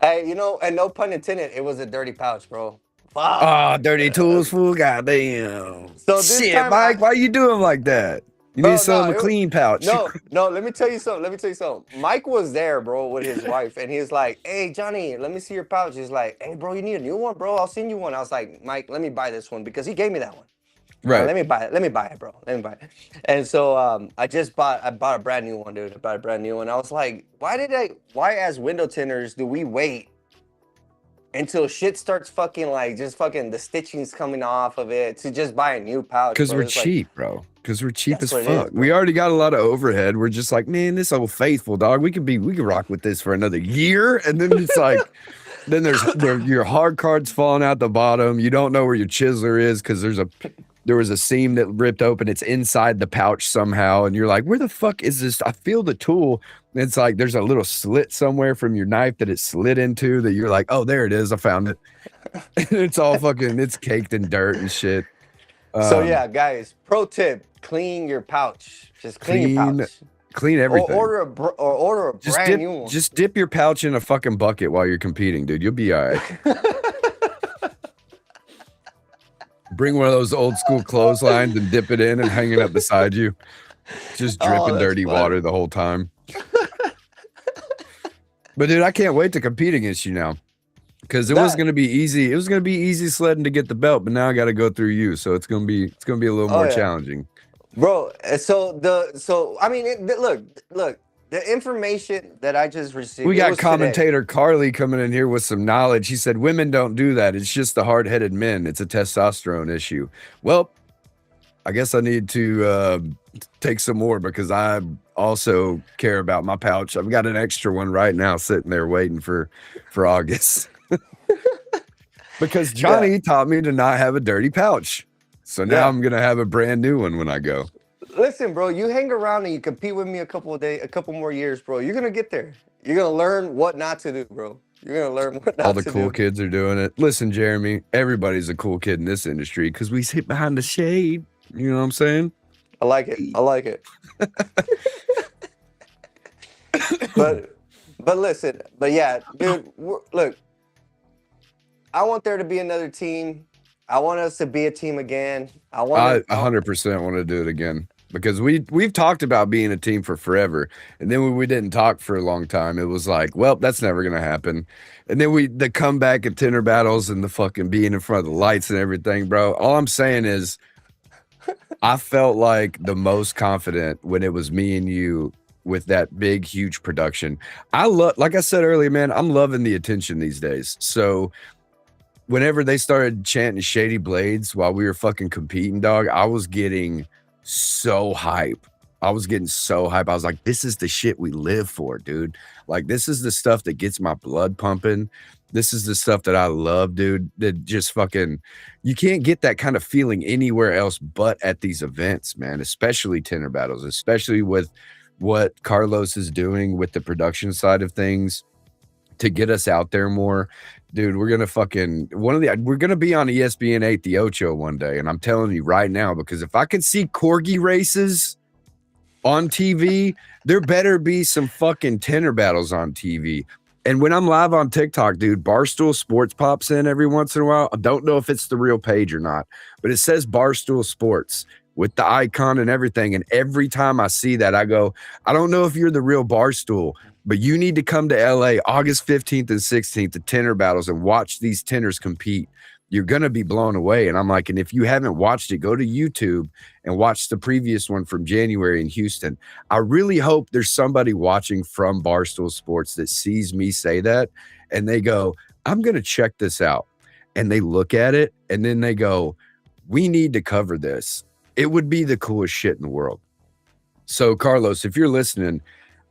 hey, you know, and no pun intended, it was a dirty pouch, bro. Oh, Fuck. dirty tools, fool. Goddamn. So this Shit, time, Mike, why you doing like that? You need to sell him a clean pouch. No, let me tell you something. Mike was there, bro, with his wife, and he's like, "Hey, Johhny, let me see your pouch." He's like, "Hey, bro, you need a new one, bro? I'll send you one." I was like, "Mike, let me buy this one because he gave me that one." Right. Let me buy it. Let me buy it, bro. Let me buy it. And so I bought a brand new one, dude. I bought a brand new one. I was like, why as window tinters do we wait until shit starts fucking like just fucking the stitching's coming off of it to just buy a new pouch? Because we're It's like, cheap, bro. Because we're cheap as that's what it is, fuck. bro. We already got a lot of overhead. We're just like, man, this old faithful dog. We could rock with this for another year. And then it's like, then your hard cards falling out the bottom. You don't know where your chiseler is because there was a seam that ripped open. It's inside the pouch somehow. And you're like, where the fuck is this? I feel the tool. And it's like there's a little slit somewhere from your knife that it slid into that you're like, oh, there it is. I found it. It's all fucking, it's caked in dirt and shit. So yeah, guys, pro tip: clean your pouch. Just clean your pouch. Clean everything. Or order a brand new one. Just dip your pouch in a fucking bucket while you're competing, dude. You'll be all right. Bring one of those old school clotheslines and dip it in and hang it up beside you. Just dripping dirty water the whole time. But dude, I can't wait to compete against you now. Because it was gonna be easy. It was gonna be easy sledding to get the belt, but now I gotta go through you. So it's gonna be a little more challenging. Bro, I mean, look, the information that I just received. We got commentator Carly coming in here with some knowledge. He said women don't do that. It's just the hard-headed men. It's a testosterone issue. Well, I guess I need to take some more because I also care about my pouch. I've got an extra one right now sitting there waiting for August. Because Johhny taught me to not have a dirty pouch. So now I'm going to have a brand new one when I go. Listen, bro, you hang around and you compete with me a couple more years, bro. You're going to get there. You're going to learn what not to do, bro. You're going to learn what not to do. All the cool kids are doing it. Listen, Jeremy, everybody's a cool kid in this industry because we sit behind the shade. You know what I'm saying? I like it. But listen, yeah, dude, look, I want there to be another team. I want us to be a team again. I 100% want to do it again because we've talked about being a team for forever. And then when we didn't talk for a long time, it was like, well, that's never going to happen. And then the comeback at Tinder battles and the fucking being in front of the lights and everything, bro. All I'm saying is I felt like the most confident when it was me and you with that big, huge production. Like I said earlier, man, I'm loving the attention these days. So whenever they started chanting Shady Blades while we were fucking competing, dog, I was getting so hype. I was like, this is the shit we live for, dude. Like, this is the stuff that gets my blood pumping. This is the stuff that I love, dude. That just fucking, you can't get that kind of feeling anywhere else but at these events, man, especially Tinder battles, especially with what Carlos is doing with the production side of things to get us out there more. Dude, we're gonna we're gonna be on ESPN 8 the Ocho one day, and I'm telling you right now, because if I could see corgi races on TV, there better be some fucking Tinder battles on TV. And when I'm live on TikTok, dude, Barstool Sports pops in every once in a while. I don't know if it's the real page or not, but it says Barstool Sports with the icon and everything. And every time I see that, I go, I don't know if you're the real Barstool, but you need to come to LA August 15th and 16th to Tinder battles and watch these Tinders compete. You're going to be blown away. And I'm like, and if you haven't watched it, go to YouTube and watch the previous one from January in Houston. I really hope there's somebody watching from Barstool Sports that sees me say that and they go, I'm going to check this out. And they look at it and then they go, we need to cover this. it would be the coolest shit in the world. So, Carlos, if you're listening,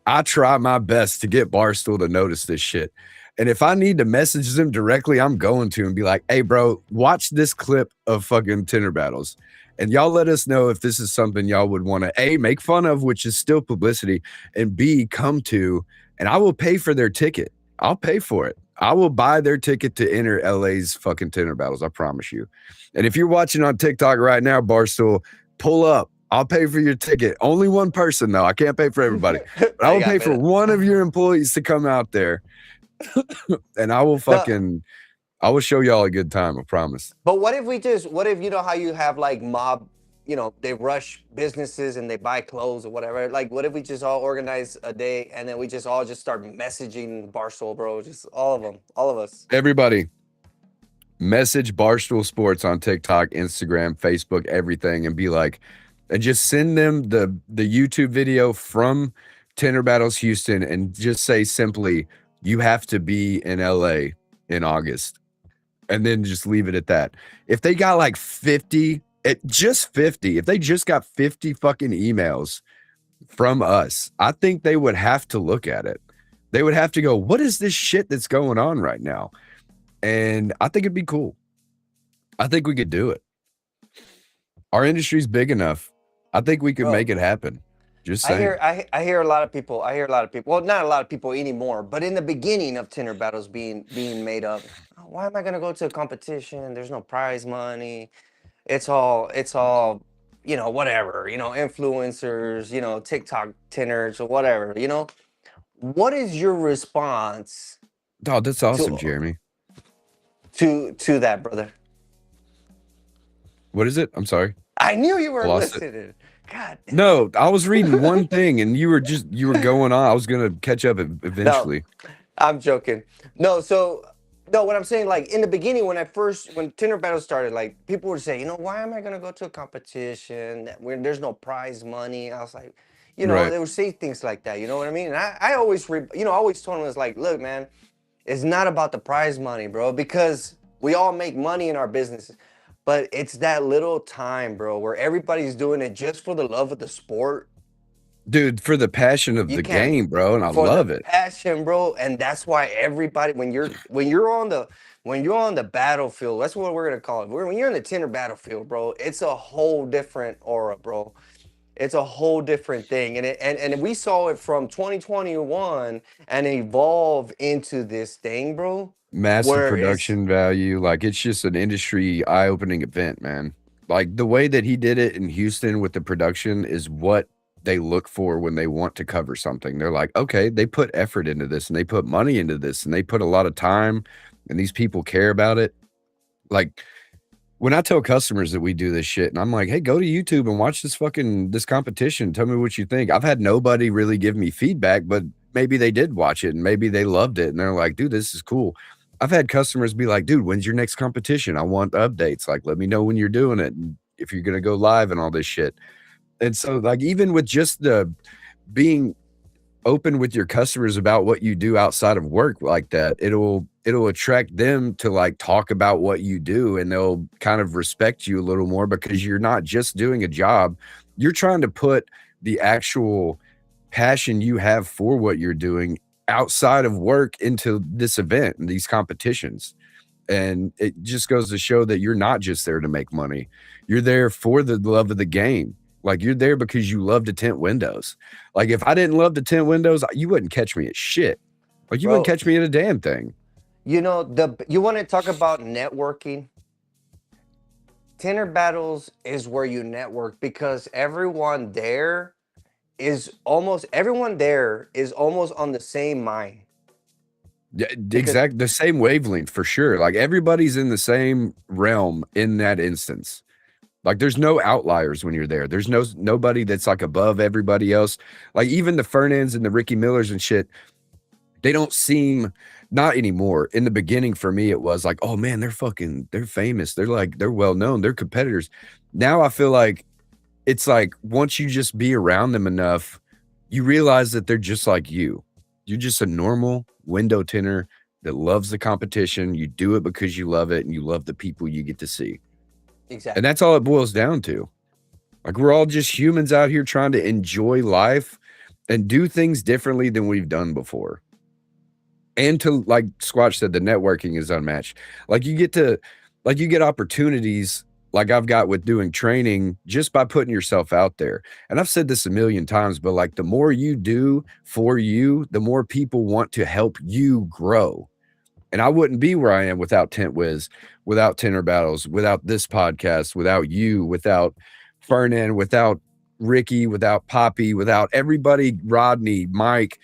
I try my best to get Barstool to notice this shit. And if I need to message them directly, I'm going to and be like, hey, bro, watch this clip of fucking Tinder battles. And y'all let us know if this is something y'all would want to, A, make fun of, which is still publicity, and B, come to, and I will pay for their ticket. I'll pay for it. I will buy their ticket to enter LA's fucking Tinder battles. I promise you. And if you're watching on TikTok right now, Barstool, pull up. I'll pay for your ticket. Only one person, though. I can't pay for everybody. But I will pay for one of your employees to come out there. And I will I will show y'all a good time, I promise. But what if you know how you have like mob, you know, they rush businesses and they buy clothes or whatever. Like, what if we just all organize a day and then we just all just start messaging Barstool, bro? Just all of them, all of us. Everybody, message Barstool Sports on TikTok, Instagram, Facebook, everything, and be like, and just send them the YouTube video from Tinder Battles Houston and just say simply, you have to be in LA in August. And then just leave it at that. If they got like 50, just 50, if they just got 50 fucking emails from us, I think they would have to look at it. They would have to go, what is this shit that's going on right now? And I think it'd be cool. I think we could do it. Our industry's big enough. I think we could make it happen. Just saying. I hear a lot of people. Well, not a lot of people anymore, but in the beginning of Tinder battles being made up, why am I gonna go to a competition? There's no prize money. It's all, you know, whatever, you know, influencers, you know, TikTok Tinders or whatever, you know. What is your response? Oh, that's awesome, Jeremy. To that, brother. What is it? I'm sorry. I knew you were listening. God. No, I was reading one thing and you were going on. I was going to catch up eventually. No, I'm joking. No, what I'm saying, like in the beginning, when Tinder battles started, like people would say, you know, why am I going to go to a competition when there's no prize money? I was like, you know, they would say things like that. You know what I mean? And I always, always told them, was like, look, man, it's not about the prize money, bro, because we all make money in our businesses. But it's that little time, bro, where everybody's doing it just for the love of the sport. Dude, for the passion of the game, bro, and I love it. Passion, bro, and that's why everybody, when you're on the battlefield, that's what we're gonna call it. When you're in the Tinder battlefield, bro, it's a whole different aura, bro. It's a whole different thing, and we saw it from 2021 and evolve into this thing, bro. Massive production value. Like, it's just an industry eye-opening event, man. Like, the way that he did it in Houston with the production is what they look for when they want to cover something. They're like, okay, they put effort into this and they put money into this and they put a lot of time and these people care about it. Like, when I tell customers that we do this shit and I'm like, hey, go to YouTube and watch this competition. Tell me what you think. I've had nobody really give me feedback, but maybe they did watch it and maybe they loved it and they're like, dude, this is cool. I've had customers be like, dude, when's your next competition? I want updates. Like, let me know when you're doing it and if you're going to go live and all this shit. And so, like, even with just the being open with your customers about what you do outside of work like that, it'll attract them to like talk about what you do and they'll kind of respect you a little more because you're not just doing a job. You're trying to put the actual passion you have for what you're doing outside of work into this event and these competitions. And it just goes to show that you're not just there to make money. You're there for the love of the game. Like, you're there because you love to tint windows. Like, if I didn't love to tint windows, you wouldn't catch me at shit. Like, you wouldn't catch me at a damn thing. You know, you want to talk about networking? Tinder battles is where you network because everyone there is almost on the same mind. Yeah, exactly. The same wavelength for sure. Like, everybody's in the same realm in that instance. Like, there's no outliers when you're there. There's nobody that's like above everybody else. Like, even the Fernands and the Ricky Millers and shit, they don't seem, not anymore. In the beginning, for me, it was like, oh man, they're famous. They're well known. They're competitors. Now I feel like it's like once you just be around them enough, you realize that they're just like you. You're just a normal window tinner that loves the competition. You do it because you love it and you love the people you get to see. Exactly. And that's all it boils down to. Like we're all just humans out here trying to enjoy life and do things differently than we've done before. And to, like Squatch said, the networking is unmatched. Like you get opportunities like I've got with doing training just by putting yourself out there. And I've said this a million times, but like the more you do for you, the more people want to help you grow. And I wouldn't be where I am without Tent Wiz, without Tenor Battles, without this podcast, without you, without Fernan, without Ricky, without Poppy, without everybody, Rodney, Mike,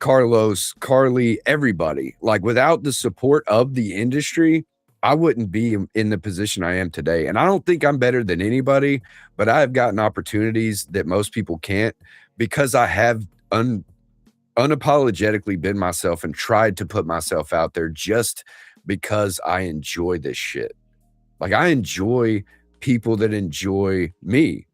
Carlos, Carly, everybody. Like without the support of the industry, I wouldn't be in the position I am today. And I don't think I'm better than anybody, but I have gotten opportunities that most people can't because I have unapologetically been myself and tried to put myself out there just because I enjoy this shit. Like I enjoy people that enjoy me.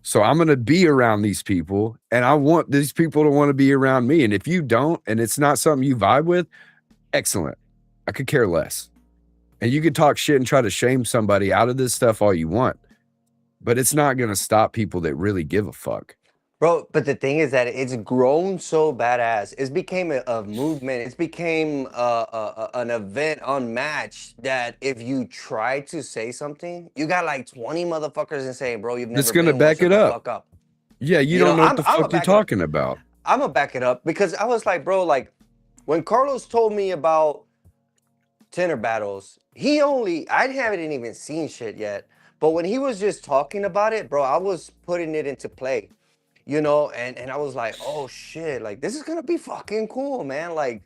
So I'm going to be around these people and I want these people to want to be around me. And if you don't, and it's not something you vibe with, excellent. I could care less. And you can talk shit and try to shame somebody out of this stuff all you want, but it's not going to stop people that really give a fuck. Bro, but the thing is that it's grown so badass. It's became a movement. It's became an event unmatched that if you try to say something, you got like 20 motherfuckers and saying, bro, you've It's never going to been one, back shut it the up. fuck up. Yeah, you don't know what the fuck you're back it up. talking about. I'm going to back it up because I was like, bro, like when Carlos told me about Tenor Battles, I haven't even seen shit yet. But when he was just talking about it, bro, I was putting it into play. You know, and I was like, oh shit, like this is gonna be fucking cool, man. Like,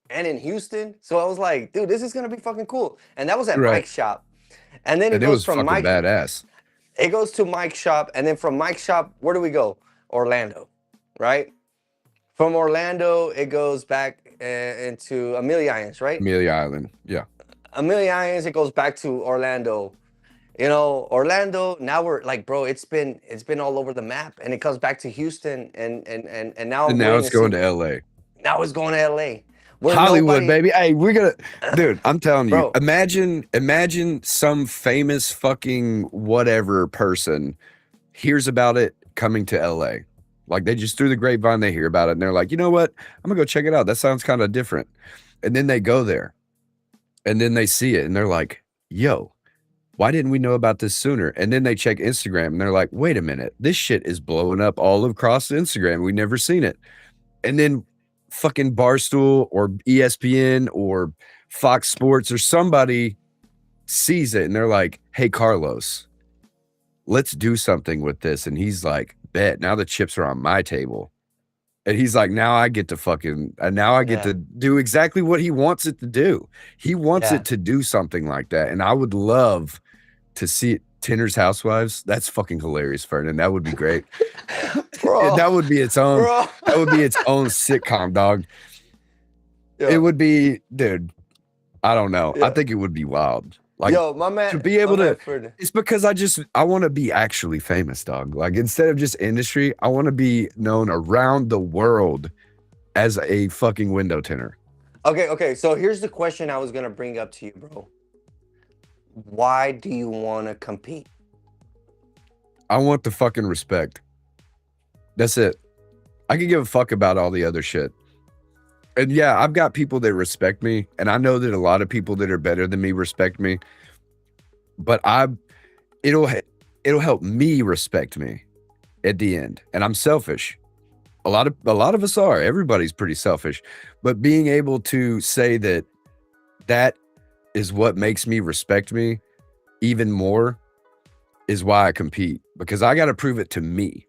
and in Houston. So I was like, dude, this is gonna be fucking cool. And that was at Right. Mike's shop. And then And it it goes was from fucking badass. It goes to Mike's shop, and then from Mike's shop, where do we go? Orlando, right? From Orlando, it goes back into Amelia Islands, right? Amelia Island, yeah. Amelia Islands, it goes back to Orlando. You know, Orlando, now we're like, bro, it's been all over the map, and it comes back to Houston, and now And now it's going to LA. Now it's going to LA. Hollywood, baby. Hey, we're gonna, dude, I'm telling you, Bro. imagine some famous fucking whatever person hears about it coming to LA. Like they just through the grapevine, they hear about it and they're like, you know what? I'm gonna go check it out. That sounds kind of different. And then they go there and then they see it and they're like, yo, why didn't we know about this sooner? And then they check Instagram and they're like, wait a minute, this shit is blowing up all across Instagram. We've never seen it. And then fucking Barstool or ESPN or Fox Sports or somebody sees it and they're like, hey, Carlos, let's do something with this. And he's like, bet, now the chips are on my table. And he's like, now I get to to do exactly what he wants it to do. He wants it to do something like that. And I would love to see it. Tenor's Housewives. That's fucking hilarious, Fernan. That would be great. Bro, that would be its own. That would be its own sitcom, dog. Yeah. It would be, dude. I don't know. Yeah. I think it would be wild. Like, yo, my man, to be able to. It's because I want to be actually famous, dog. Like instead of just industry, I want to be known around the world as a fucking window tenor. Okay. So here's the question I was gonna bring up to you, bro. Why do you want to compete? I want the fucking respect. That's it. I could give a fuck about all the other shit. And yeah, I've got people that respect me, and I know that a lot of people that are better than me respect me. But it'll help me respect me at the end. And I'm selfish. A lot of us are. Everybody's pretty selfish. But being able to say that is what makes me respect me even more is why I compete, because I got to prove it to me.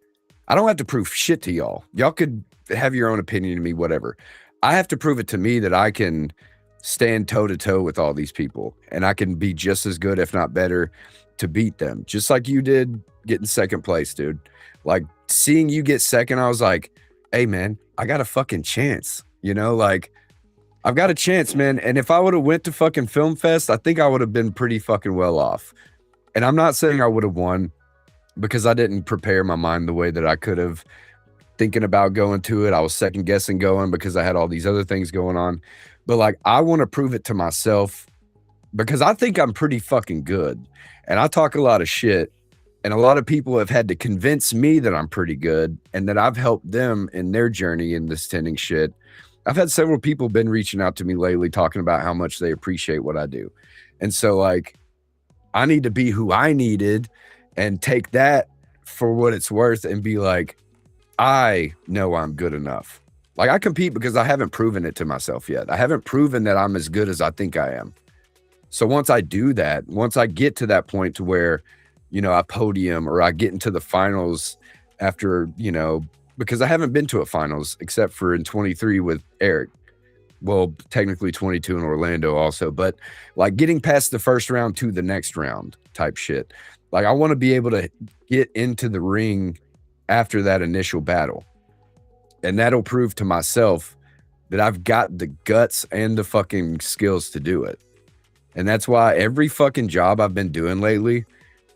I don't have to prove shit to y'all. Y'all could have your own opinion of me, whatever. I have to prove it to me that I can stand toe to toe with all these people and I can be just as good, if not better, to beat them. Just like you did getting second place, dude. Like seeing you get second, I was like, hey man, I got a fucking chance, you know, like I've got a chance, man. And if I would have went to fucking Film Fest, I think I would have been pretty fucking well off. And I'm not saying I would have won because I didn't prepare my mind the way that I could have. Thinking about going to it, I was second guessing going because I had all these other things going on. But like, I want to prove it to myself because I think I'm pretty fucking good. And I talk a lot of shit, And a lot of people have had to convince me that I'm pretty good and that I've helped them in their journey in this tending shit. I've had several people been reaching out to me lately talking about how much they appreciate what I do. And so like I need to be who I needed and take that for what it's worth and be like, I know I'm good enough. Like I compete because I haven't proven it to myself yet. I haven't proven that I'm as good as I think I am. So once I do that, once I get to that point to where, I podium or I get into the finals after, because I haven't been to a finals except for in 23 with Eric. Well, technically 22 in Orlando also, but like getting past the first round to the next round type shit. Like I want to be able to get into the ring after that initial battle. And that'll prove to myself that I've got the guts and the fucking skills to do it. And that's why every fucking job I've been doing lately,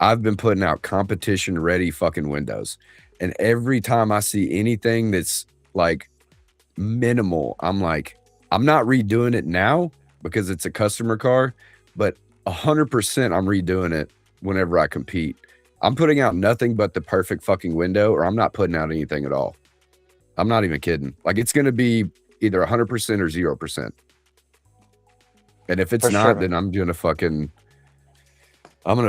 I've been putting out competition ready fucking windows. And every time I see anything that's like minimal, I'm like, I'm not redoing it now because it's a customer car, but 100% I'm redoing it whenever I compete. I'm putting out nothing but the perfect fucking window, or I'm not putting out anything at all. I'm not even kidding. Like it's going to be either 100% or 0%. And if it's For not, sure, then I'm going to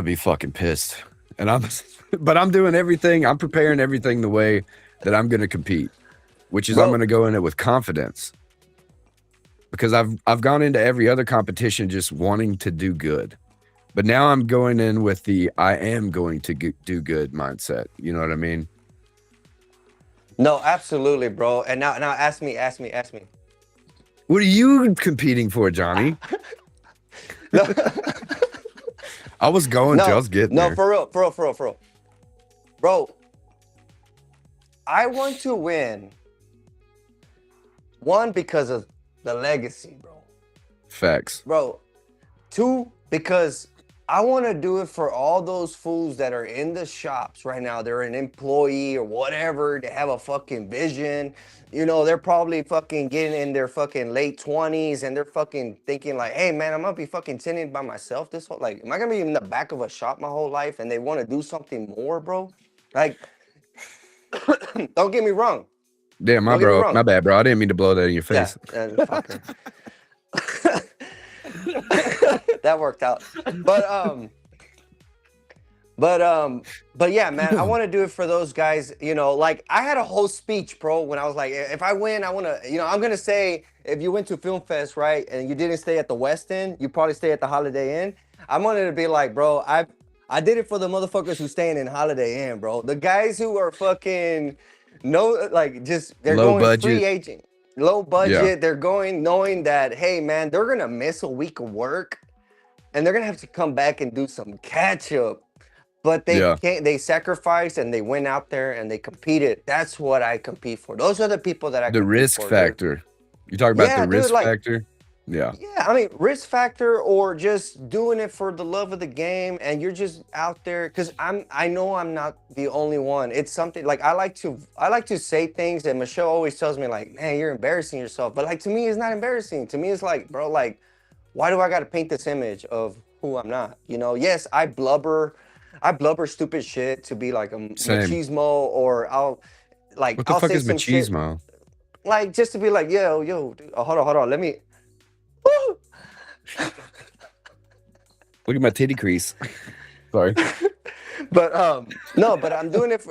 be fucking pissed. But I'm doing everything. I'm preparing everything the way that I'm going to compete, which is I'm going to go in it with confidence. Because I've gone into every other competition just wanting to do good. But now I'm going in with the I am going to do good mindset. You know what I mean? No, absolutely, bro. And now ask me. What are you competing for, Johhny? No, I was going to. I was getting there. for real. Bro, I want to win. One, because of the legacy, bro. Facts. Bro. Two, because I want to do it for all those fools that are in the shops right now. They're an employee or whatever. They have a fucking vision. They're probably fucking getting in their fucking late 20s and they're fucking thinking like, hey, man, I'm going to be fucking tending by myself this whole, like, am I going to be in the back of a shop my whole life? And they want to do something more, bro. Like, don't get me wrong. Damn, my bad, bro. I didn't mean to blow that in your face. Yeah, fucker. That worked out. But yeah, man, I want to do it for those guys. Like I had a whole speech, bro, when I was like, if I win, I want to, I'm going to say, if you went to Film Fest, right, and you didn't stay at the West End, you probably stay at the Holiday Inn. I wanted to be like, bro, I did it for the motherfuckers who staying in Holiday Inn, bro. The guys who are fucking they're Low going budget. free agent, low budget. Yeah. They're going knowing that, hey, man, they're going to miss a week of work and they're going to have to come back and do some catch up. But they can't, they sacrificed and they went out there and they competed. That's what I compete for. Those are the people that I compete for. The risk factor. You talk about the risk factor? Yeah. Yeah, I mean, risk factor or just doing it for the love of the game and you're just out there because I know I'm not the only one. It's something like I like to say things and Michelle always tells me like, man, you're embarrassing yourself. But like to me, it's not embarrassing. To me, it's like, bro, like, why do I gotta paint this image of who I'm not? Yes, I blubber stupid shit to be like a machismo, or I'll like what the I'll fuck say is some machismo? Shit, like just to be like, yo, dude, hold on, let me. Look at my titty crease. Sorry. But no, but I'm doing it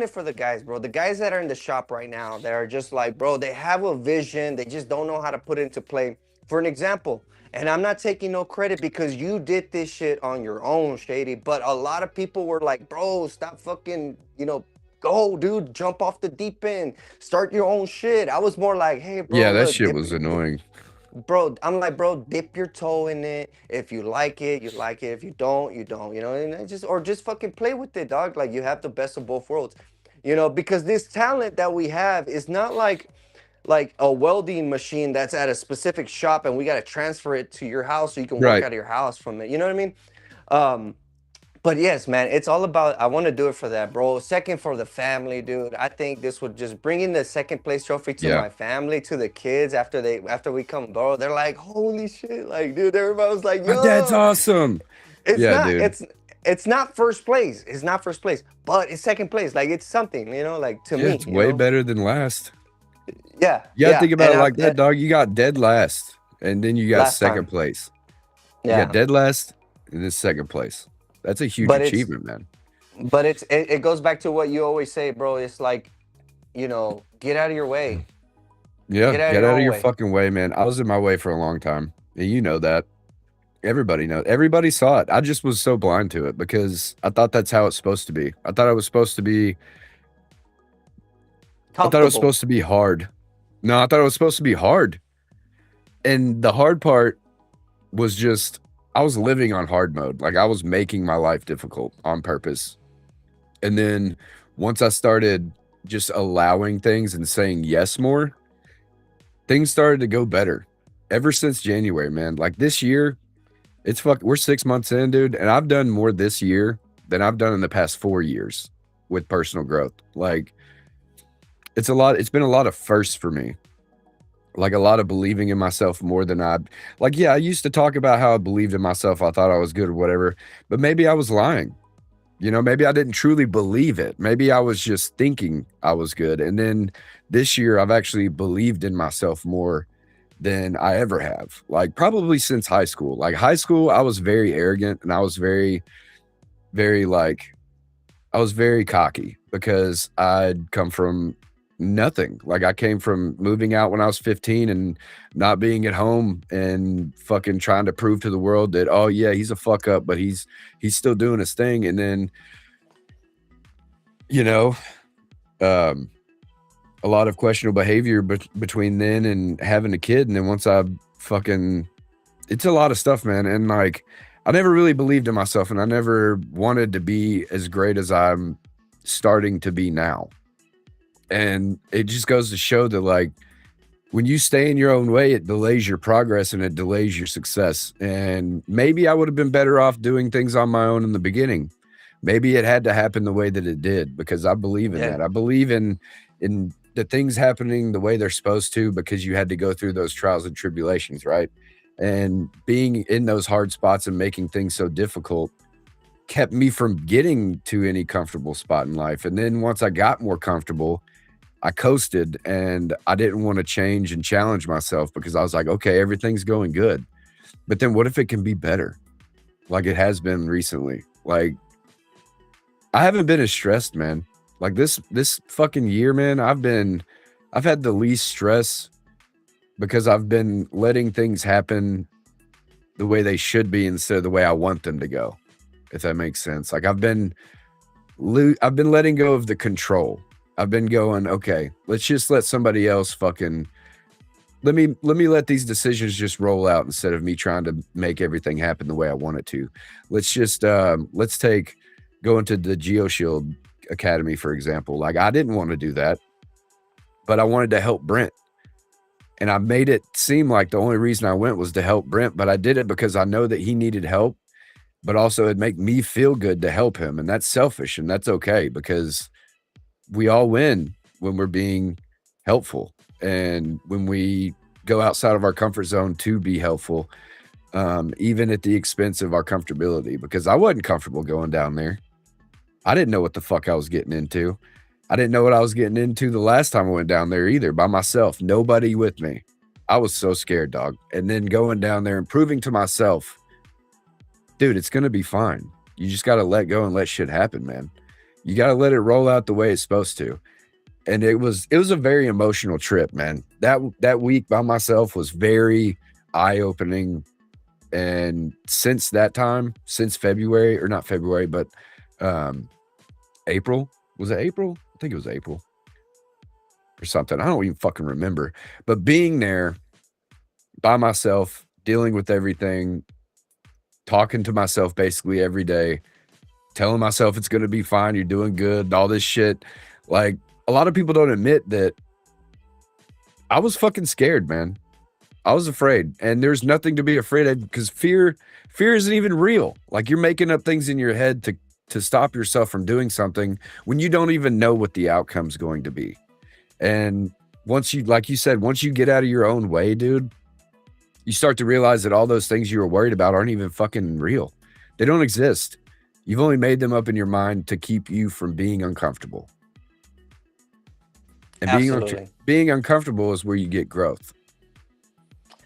for the guys, bro. The guys that are in the shop right now that are just like, bro, they have a vision, they just don't know how to put it into play. For an example, and I'm not taking no credit because you did this shit on your own, Shady, but a lot of people were like, bro, stop fucking, go, dude, jump off the deep end, start your own shit. I was more like, hey, bro, yeah, that shit was annoying. Bro, I'm like, bro, dip your toe in it. If you like it, you like it. If you don't, you don't. And just fucking play with it, dog. Like you have the best of both worlds. Because this talent that we have is not like a welding machine that's at a specific shop and we got to transfer it to your house so you can work out of your house from it. You know what I mean? But yes, man, it's all about, I want to do it for that, bro. Second, for the family, dude. I think this would just bring in the second place trophy to my family, to the kids after we come, bro. They're like, holy shit. Like, dude, everybody was like, yo. My dad's awesome. It's yeah, not, dude. it's not first place. It's not first place, but it's second place. Like it's something, like to Yeah, me, it's way better than last. Yeah, You gotta yeah. think about And it I like that, dog. You got dead last, and then you got last second time, place. You got yeah. dead last, and then second place. That's a huge But it's achievement, man. it goes back to what you always say, bro. It's like, get out of your way. Yeah, Get out of get your out of own your way. fucking way, man. I was in my way for a long time, and you know that. Everybody knows. Everybody saw it. I just was so blind to it because I thought that's how it's supposed to be. I thought it was supposed to be. I thought it was Comfortable. supposed to be hard. No, I thought it was supposed to be hard. And the hard part was just I was living on hard mode. Like I was making my life difficult on purpose. And then once I started just allowing things and saying yes more, things started to go better. Ever since January, man. Like this year, we're 6 months in, dude, and I've done more this year than I've done in the past 4 years with personal growth. Like it's been a lot of firsts for me. Like a lot of believing in myself more than I used to talk about how I believed in myself. I thought I was good or whatever, but maybe I was lying. Maybe I didn't truly believe it. Maybe I was just thinking I was good. And then this year I've actually believed in myself more than I ever have. Like probably since high school. Like high school, I was very arrogant and I was very, very I was very cocky because I'd come from nothing. Like I came from moving out when I was 15 and not being at home and fucking trying to prove to the world that, oh yeah, he's a fuck up, but he's still doing his thing. And then, you know, um, a lot of questionable behavior between then and having a kid. And then once it's a lot of stuff, man. And like, I never really believed in myself and I never wanted to be as great as I'm starting to be now. And it just goes to show that like when you stay in your own way, it delays your progress and it delays your success. And maybe I would have been better off doing things on my own in the beginning. Maybe it had to happen the way that it did because I believe in that. I believe in the things happening the way they're supposed to because you had to go through those trials and tribulations, right? And being in those hard spots and making things so difficult kept me from getting to any comfortable spot in life. And then once I got more comfortable, I coasted and I didn't want to change and challenge myself because I was like, okay, everything's going good. But then what if it can be better? Like it has been recently. Like I haven't been as stressed, man. Like this fucking year, man, I've had the least stress because I've been letting things happen the way they should be instead of the way I want them to go. If that makes sense. Like I've been letting go of the control. I've been going, okay, let's just let somebody else fucking let me let these decisions just roll out instead of me trying to make everything happen the way I want it to. Let's just let's take going to the GeoShield Academy, for example. Like I didn't want to do that, but I wanted to help Brent. And I made it seem like the only reason I went was to help Brent, but I did it because I know that he needed help, but also it'd make me feel good to help him. And that's selfish and that's okay because we all win when we're being helpful and when we go outside of our comfort zone to be helpful, even at the expense of our comfortability, because I wasn't comfortable going down there. I didn't know what the fuck I was getting into. I didn't know what I was getting into the last time I went down there either, by myself, nobody with me. I was so scared, dog. And then going down there and proving to myself, dude, it's going to be fine. You just got to let go and let shit happen, man. You got to let it roll out the way it's supposed to. And it was a very emotional trip, man. That week by myself was very eye-opening. And since that time, since February, or not February, but April, was it April? I think it was April or something. I don't even fucking remember. But being there by myself, dealing with everything, talking to myself basically every day, telling myself it's going to be fine, you're doing good, all this shit. Like, a lot of people don't admit that I was fucking scared, man. I was afraid. And there's nothing to be afraid of because fear isn't even real. Like, you're making up things in your head to stop yourself from doing something when you don't even know what the outcome's going to be. And once you, like you said, once you get out of your own way, dude, you start to realize that all those things you were worried about aren't even fucking real. They don't exist. You've only made them up in your mind to keep you from being uncomfortable. And Absolutely. being uncomfortable is where you get growth.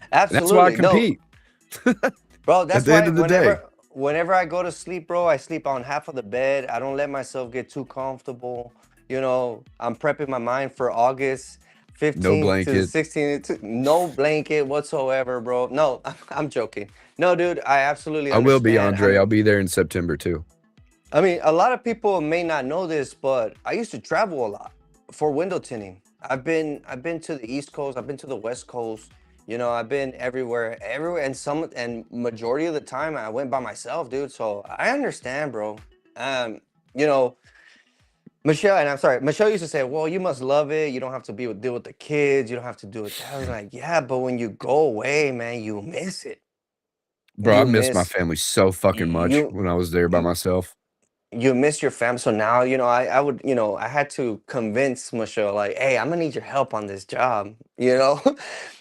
And that's why I Absolutely. No, compete bro, at that's the end why of the day. whenever I go to sleep, bro, I sleep on half of the bed. I don't let myself get too comfortable. I'm prepping my mind for August No 15th to the blanket. 16th. No blanket whatsoever, bro. No, I'm joking. No, dude, I absolutely I will be, understand. Andre. I'll be there in September too. I mean, a lot of people may not know this, but I used to travel a lot for window tinting. I've been to the East Coast, I've been to the West Coast. I've been everywhere, and majority of the time I went by myself, dude. So I understand, bro. Um, you know, Michelle, and I'm sorry, Michelle used to say, "Well, you must love it. You don't have to deal with the kids. You don't have to do it." I was like, "Yeah, but when you go away, man, you miss it. Bro, I You miss my miss family so fucking much you." when I was there by myself. You miss your family. So now, I would, I had to convince Michelle, like, hey, I'm gonna need your help on this job, Yeah,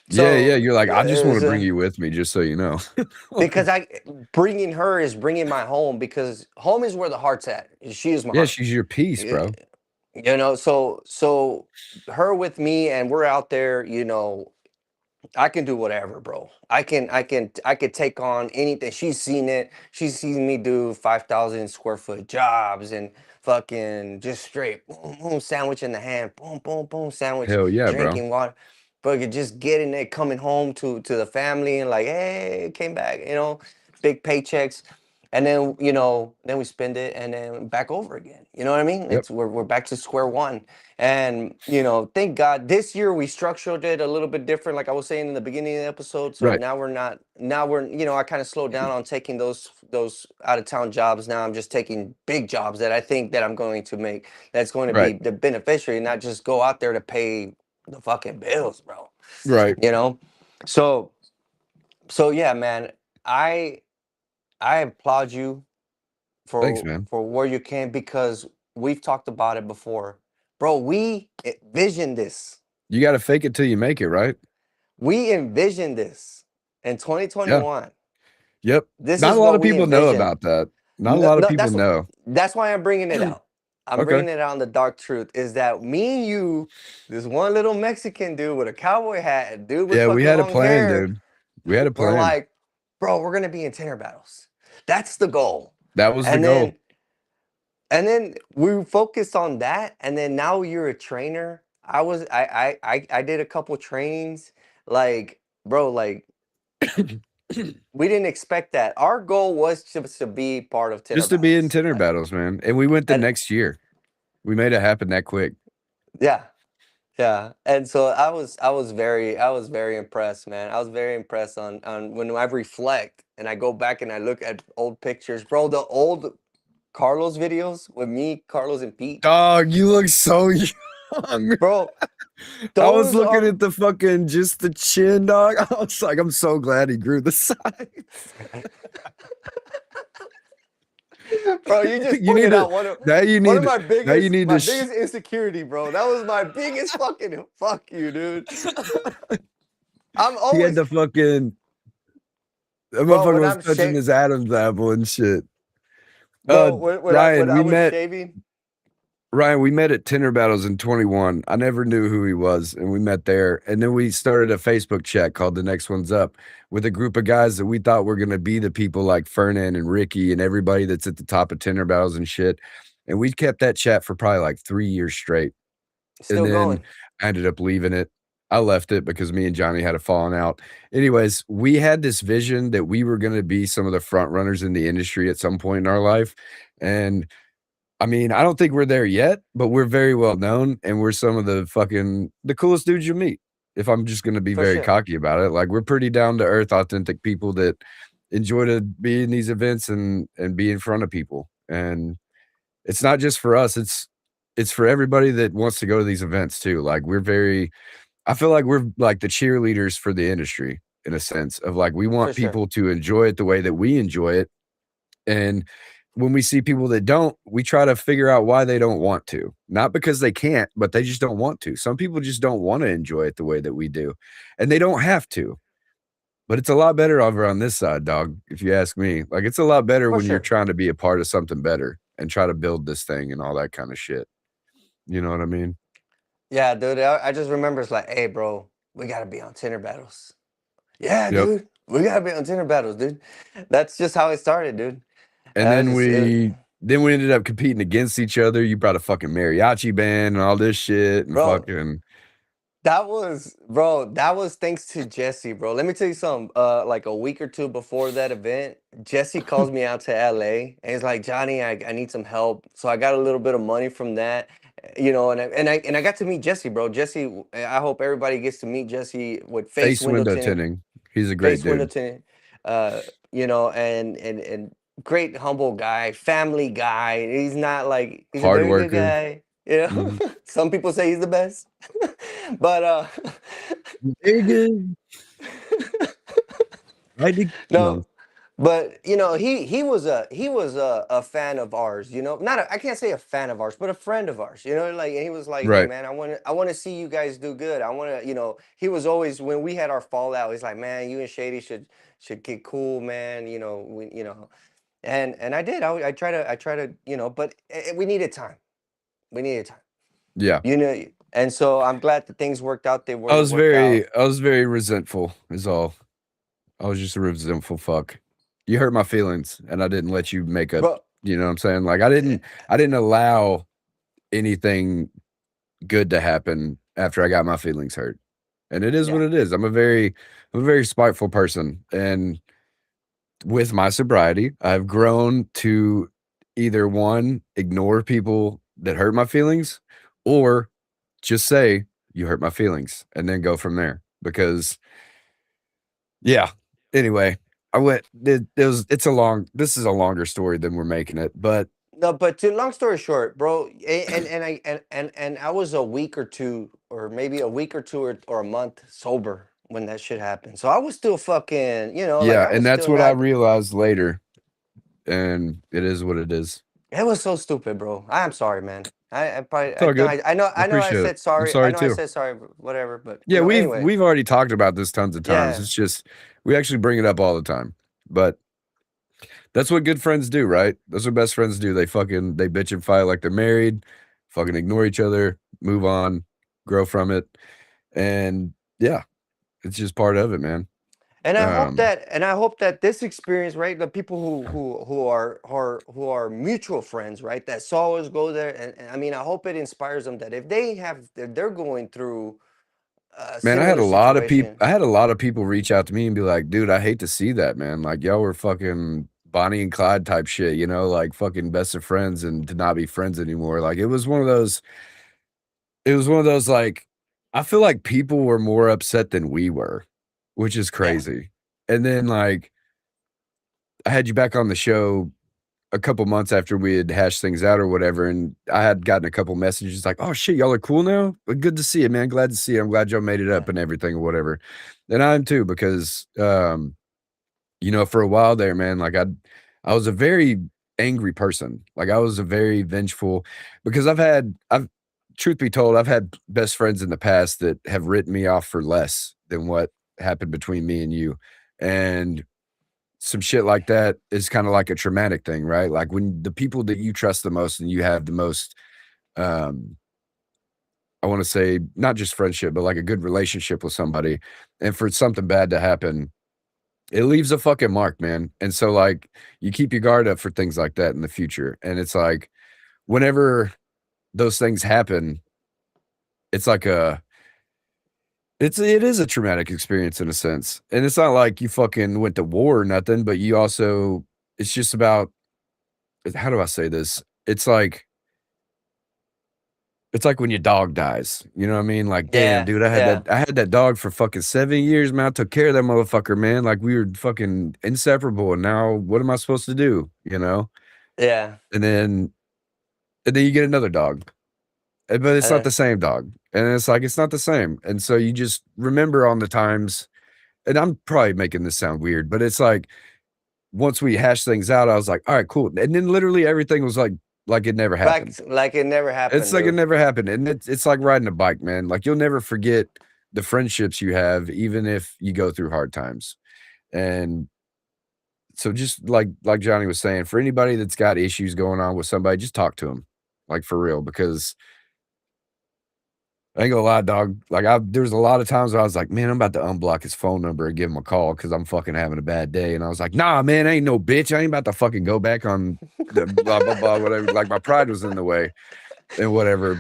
yeah. So, You're like, I just want to bring uh, you with me, just so you know. because bringing her is bringing my home, because home is where the heart's at. She is my Yeah, heart. she's your piece, Y- bro. so her with me, and we're out there, I can do whatever, bro. I could take on anything. She's seen it. She's seen me do 5,000 square foot jobs and fucking just straight boom, boom, sandwich in the hand, boom, boom, boom, sandwich, Hell yeah, bro. drinking water. But you just getting it, coming home to the family and like, hey, came back, big paychecks. And then we spend it and then back over again. You know what I mean? Yep. We're back to square one. And thank God this year we structured it a little bit different, like I was saying in the beginning of the episode. So Right. now we're not. Now we're. I kind of slowed down on taking those out of town jobs. Now I'm just taking big jobs that I think that I'm going to make. That's going to be Right. the beneficiary, not just go out there to pay the fucking bills, bro. Right. You know. So yeah, man. I I applaud you Thanks, for man. where you came, because we've talked about it before, bro. We envisioned this. You got to fake it till you make it, right? We envisioned this in Yeah. 2021. Yep. This Not is a lot what of we people know envisioned. about that. Not a No, lot of no, people know. that's why I'm bringing it out. I'm Okay. bringing it out in the dark truth. Is that me and you, this one little Mexican dude with a cowboy hat, a dude with Yeah, we fucking had a long plan, hair, dude. We had a we're plan. like, bro, we're gonna be in tenor battles. That's the goal. That was the And goal. then we focused on that, and then now you're a trainer. I did a couple trainings, like, bro, like, we didn't expect that. Our goal was to be part of tenor Just to be in battles. tenor battles, man. And we went the And next year. We made it happen that quick. yeah, yeah. And so I was very impressed, man. I was very impressed on when I reflect and I go back and I look at old pictures, bro. The old Carlos videos with me, Carlos, and Pete, Dog, you look so young. bro. I was Those looking are, at the fucking just the chin, dog. I was like, I'm so glad he grew the sides. bro. You just You need pointed to out one of now you one of need my now you biggest need my to biggest insecurity, bro. That was my biggest fucking fuck you, dude. I'm he had always, the fucking that bro. motherfucker was touching his Adam's apple and shit. Uh Bro, when Ryan, I we was met shaving, Ryan, we met at Tenor Battles in 21. I never knew who he was, and we met there. And then we started a Facebook chat called The Next One's Up with a group of guys that we thought were going to be the people like Fernan and Ricky and everybody that's at the top of Tenor Battles and shit. And we kept that chat for probably like 3 years straight. And still then going. I ended up leaving it. I left it because me and Johhny had a falling out. Anyways, we had this vision that we were going to be some of the front runners in the industry at some point in our life. And I mean, I don't think we're there yet, but we're very well known and we're some of the coolest dudes you meet. If I'm just going to be For very sure. cocky about it, like we're pretty down to earth, authentic people that enjoy to be in these events and be in front of people. And it's not just for us, it's for everybody that wants to go to these events too. Like I feel like we're like the cheerleaders for the industry in a sense of like we For want sure. people to enjoy it the way that we enjoy it. And when we see people that don't, we try to figure out why they don't want to. Not because they can't, but they just don't want to. Some people just don't want to enjoy it the way that we do. And they don't have to. But it's a lot better over on this side, dog, if you ask me. Like, it's a lot better For when you're sure. trying to be a part of something better and try to build this thing and all that kind of shit. You know what I mean? Yeah, dude. I just remember it's like, hey, bro, we gotta be on Tinder battles. Yeah, Yep. dude, we gotta be on Tinder battles, dude. That's just how it started, dude. And And I then just, we ended up competing against each other. You brought a fucking mariachi band and all this shit and bro, fucking that was, bro, that was thanks to Jesse, bro. Let me tell you something. Like a week or two before that event, Jesse calls me out to LA and he's like, Johhny, I need some help. So I got a little bit of money from that, and I got to meet Jesse, bro. Jesse, I hope everybody gets to meet Jesse with face face window window tinting, tinting. He's a great face window dude. tinting, and great humble guy, family guy. He's not like he's a Hard very good worker. guy. You know, Mhm. some people say he's the best, but Nigga, I dig no, no. but he was a fan of ours. Not I can't say a fan of ours, but a friend of ours. Like, and he was like, hey Right. man, I want to see you guys do good. I want to, he was always, when we had our fallout, he's like, man, you and Shady should get cool, man. And I did. I try to, but we needed time. We needed time. Yeah. And so I'm glad that things worked out the way it worked out, I was very resentful is all. I was just a resentful fuck. You hurt my feelings and I didn't let you make up, bro. you know what I'm saying? Like eh, I didn't allow anything good to happen after I got my feelings hurt. And it is what Yeah, it is. I'm a very spiteful person. And with my sobriety, I've grown to either one, ignore people that hurt my feelings, or just say, you hurt my feelings, and then go from there. Because, yeah. Anyway, it's this is a longer story than we're making it. But no, but to long story short, bro, and I was a week or two, or maybe a week or two, or a month sober when that shit happened. So I was still fucking, like yeah, I and was that's still what I not. realized later. And it is what it is. It was so stupid, bro. I'm sorry, man. I probably It's all good. I I know I appreciate it. said I'm sorry. I sorry know I too. said sorry, whatever. But Yeah, anyway, we've already talked about this tons of times. yeah. It's just we actually bring it up all the time. But that's what good friends do, right? That's what best friends do. They bitch and fight like they're married, fucking ignore each other, move on, grow from it. And yeah, it's just part of it, man. And I hope that this experience, right, the people who are mutual friends, right, that saw us go there, and I mean, I hope it inspires them that if they're going through a Man, similar situation. I had a lot of people reach out to me and be like, dude, I hate to see that, man. Like y'all were fucking Bonnie and Clyde type shit, you know, like fucking best of friends and to not be friends anymore. Like it was one of those like I feel like people were more upset than we were, which is Yeah, crazy. And then like I had you back on the show a couple months after we had hashed things out or whatever, and I had gotten a couple messages like, "Oh shit, y'all are cool now. Well, good to see you, man. Glad to see you. I'm glad y'all made it yeah, up and everything or whatever." And I am too because for a while there, man, like I was a very angry person. Like I was a very vengeful because I've truth be told, I've had best friends in the past that have written me off for less than what happened between me and you. And some shit like that is kind of like a traumatic thing, right? Like when the people that you trust the most and you have the most um I want to say not just friendship, but like a good relationship with somebody, and for something bad to happen, it leaves a fucking mark, man. And so like you keep your guard up for things like that in the future. And it's like whenever those things happen, it's like it is a traumatic experience in a sense. And it's not like you fucking went to war or nothing, but you also it's just about how do I say this? It's like when your dog dies. You know what I mean? Like, damn, yeah, dude, yeah, I had that dog for fucking 7 years, man. I took care of that motherfucker, man. Like we were fucking inseparable. And now what am I supposed to do? You know? yeah. And then you get another dog. But it's not Uh, the same dog. And it's like it's not the same. And so you just remember on the times, and I'm probably making this sound weird, but it's like once we hashed things out, I was like, all right, cool. And then literally everything was like it never happened. like it never It's happened, like it dude. never happened, and it's like riding a bike, man. Like, you'll never forget the friendships you have, even if you go through hard times, And so just like Johhny was saying, for anybody that's got issues going on with somebody, just talk to them, like for real, because I ain't gonna lie, dog. Like there's a lot of times where I was like, man, I'm about to unblock his phone number and give him a call because I'm fucking having a bad day. And I was like, nah, man, I ain't no bitch. I ain't about to fucking go back on the blah blah blah whatever. Like my pride was in the way and whatever.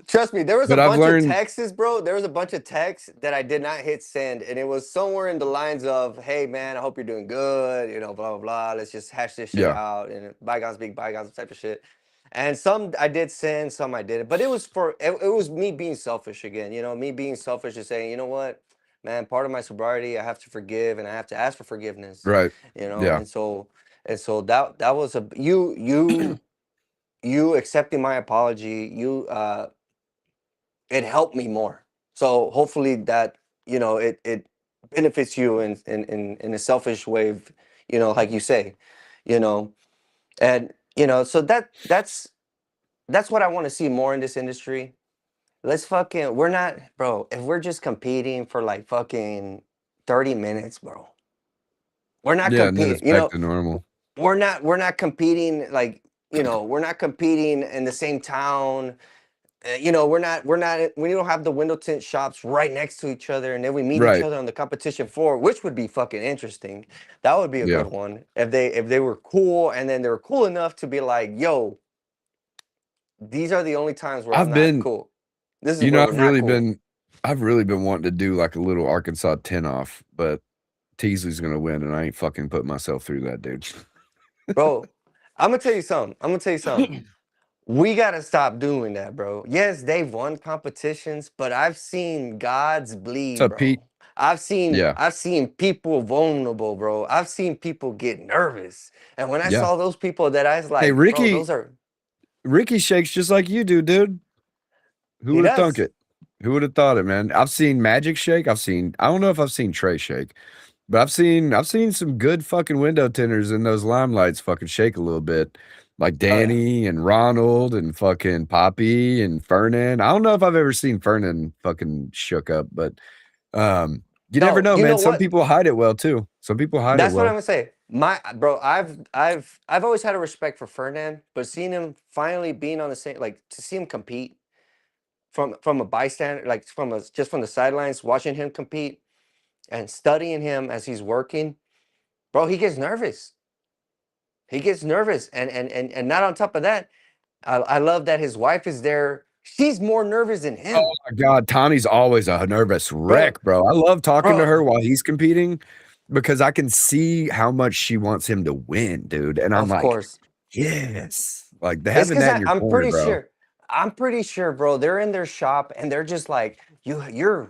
Trust me, there was a But I've bunch of learned, texts, bro. There was a bunch of texts that I did not hit send, and it was somewhere in the lines of, "Hey, man, I hope you're doing good. You know, blah blah blah. Let's just hash this shit yeah, out, and bygones be bygones, type of shit." And some I did send, some I didn't. But it was me being selfish again. You know, me being selfish and saying, you know what, man, part of my sobriety, I have to forgive, and I have to ask for forgiveness. right, You know, yeah, and so that was a you accepting my apology, it helped me more. So hopefully that, it benefits you in a selfish way of, like you say, you know, and so that's what I want to see more in this industry. Let's fucking we're not, bro, if we're just competing for like fucking 30 minutes, bro. We're not yeah, and then it's competing, back to normal. we're not competing like, we're not competing in the same town. We don't have the window tint shops right next to each other, and then we meet each Right, other on the competition floor, which would be fucking interesting. That would be a yeah. good one if they were cool, and then they were cool enough to be like, yo, these are the only times where I'm I've not been, cool. This is you where know, we're not cool. I've really been wanting to do like a little Arkansas 10 off, but Teasley's gonna win, and I ain't fucking putting myself through that, dude. Bro, I'm gonna tell you something. I'm gonna tell you something. We gotta stop doing that, bro. Yes, they've won competitions, but I've seen gods What's bleed, up, Pete? bro. I've seen Yeah, I've seen people vulnerable, bro. I've seen people get nervous. And when I yeah. saw those people that I was Hey, like, bro, Ricky, those are Ricky shakes just like you do, dude. Who he would have thunk does. it? Who would have thought it, man? I've seen Magic shake. I don't know if I've seen Trey shake, but I've seen some good fucking window tenders in those limelights fucking shake a little bit. Like Oh yeah. Danny and Ronald and fucking Poppy and Fernan. I don't know if I've ever seen Fernan fucking shook up, but you never No, know, you man. know Some what? people hide it well too. Some people hide it That's what I'm well. gonna say. My bro, I've always had a respect for Ferdinand, but seeing him finally being on the same, like, to see him compete from a bystander, like from the sidelines, watching him compete and studying him as he's working, bro, he gets nervous. He gets nervous, and not on top of that, I love that his wife is there. She's more nervous than Oh him, my God, Tawny's always a nervous bro. wreck, bro. I love talking to Bro, her while he's competing because I can see how much she wants him to win, dude. And I'm of like, course. yes, like It's having because that in your I'm corner, pretty bro. sure. I'm pretty sure, bro. They're in their shop and they're just like, you're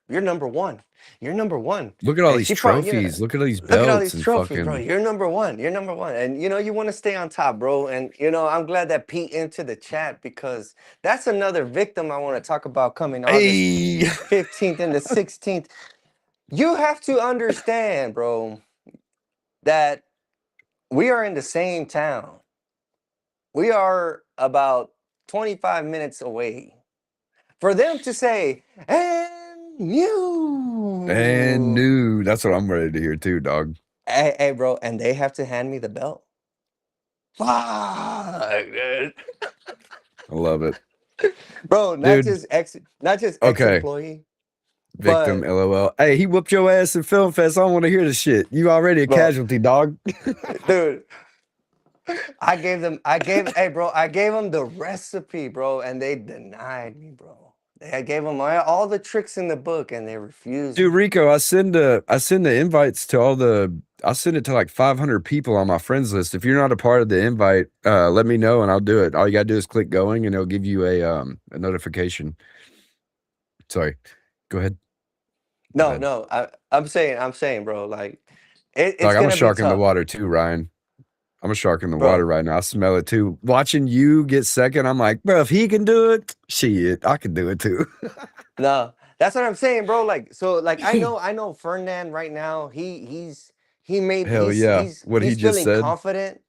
number one. You're number one. Look at all And these she probably, trophies. Look at all these look at all belts these and trophies, bro. fucking. You're number one. You're number one. And you want to stay on top, bro. And I'm glad that Pete entered the chat because that's another victim I want to talk about coming August Hey, 15th and the 16th. You have to understand, bro, that we are in the same town. We are about 25 minutes away. For them to say, and and you. new. That's what I'm ready to hear too, dog. Hey, bro, and they have to hand me the belt. Fuck, dude. I love it, Bro, dude. not just Okay, ex-employee, victim. but LOL. Hey, he whooped your ass in Film Fest. I don't want to hear this shit. You already a bro, casualty, dog. dude, hey, bro, I gave them the recipe, bro, and they denied me, bro. I gave them all the tricks in the book, and they refused Dude, me. Rico, I send the invites to I send it to like 500 people on my friends list. If you're not a part of the invite, let me know and I'll do it. All you gotta do is click going and it'll give you a notification. Sorry. Go ahead. My No, bad. no, I'm saying, bro, like it's Dog, I'm a gonna be shark in the tough, water too, Ryan. I'm a shark in the water bro. right now. I smell it too. Watching you get second, I'm like, bro, if he can do it, shit, I can do it too. No, that's what I'm saying, bro. Like, so, like, I know Fernand right now. He made Hell yeah. What he he's just feeling said. confident.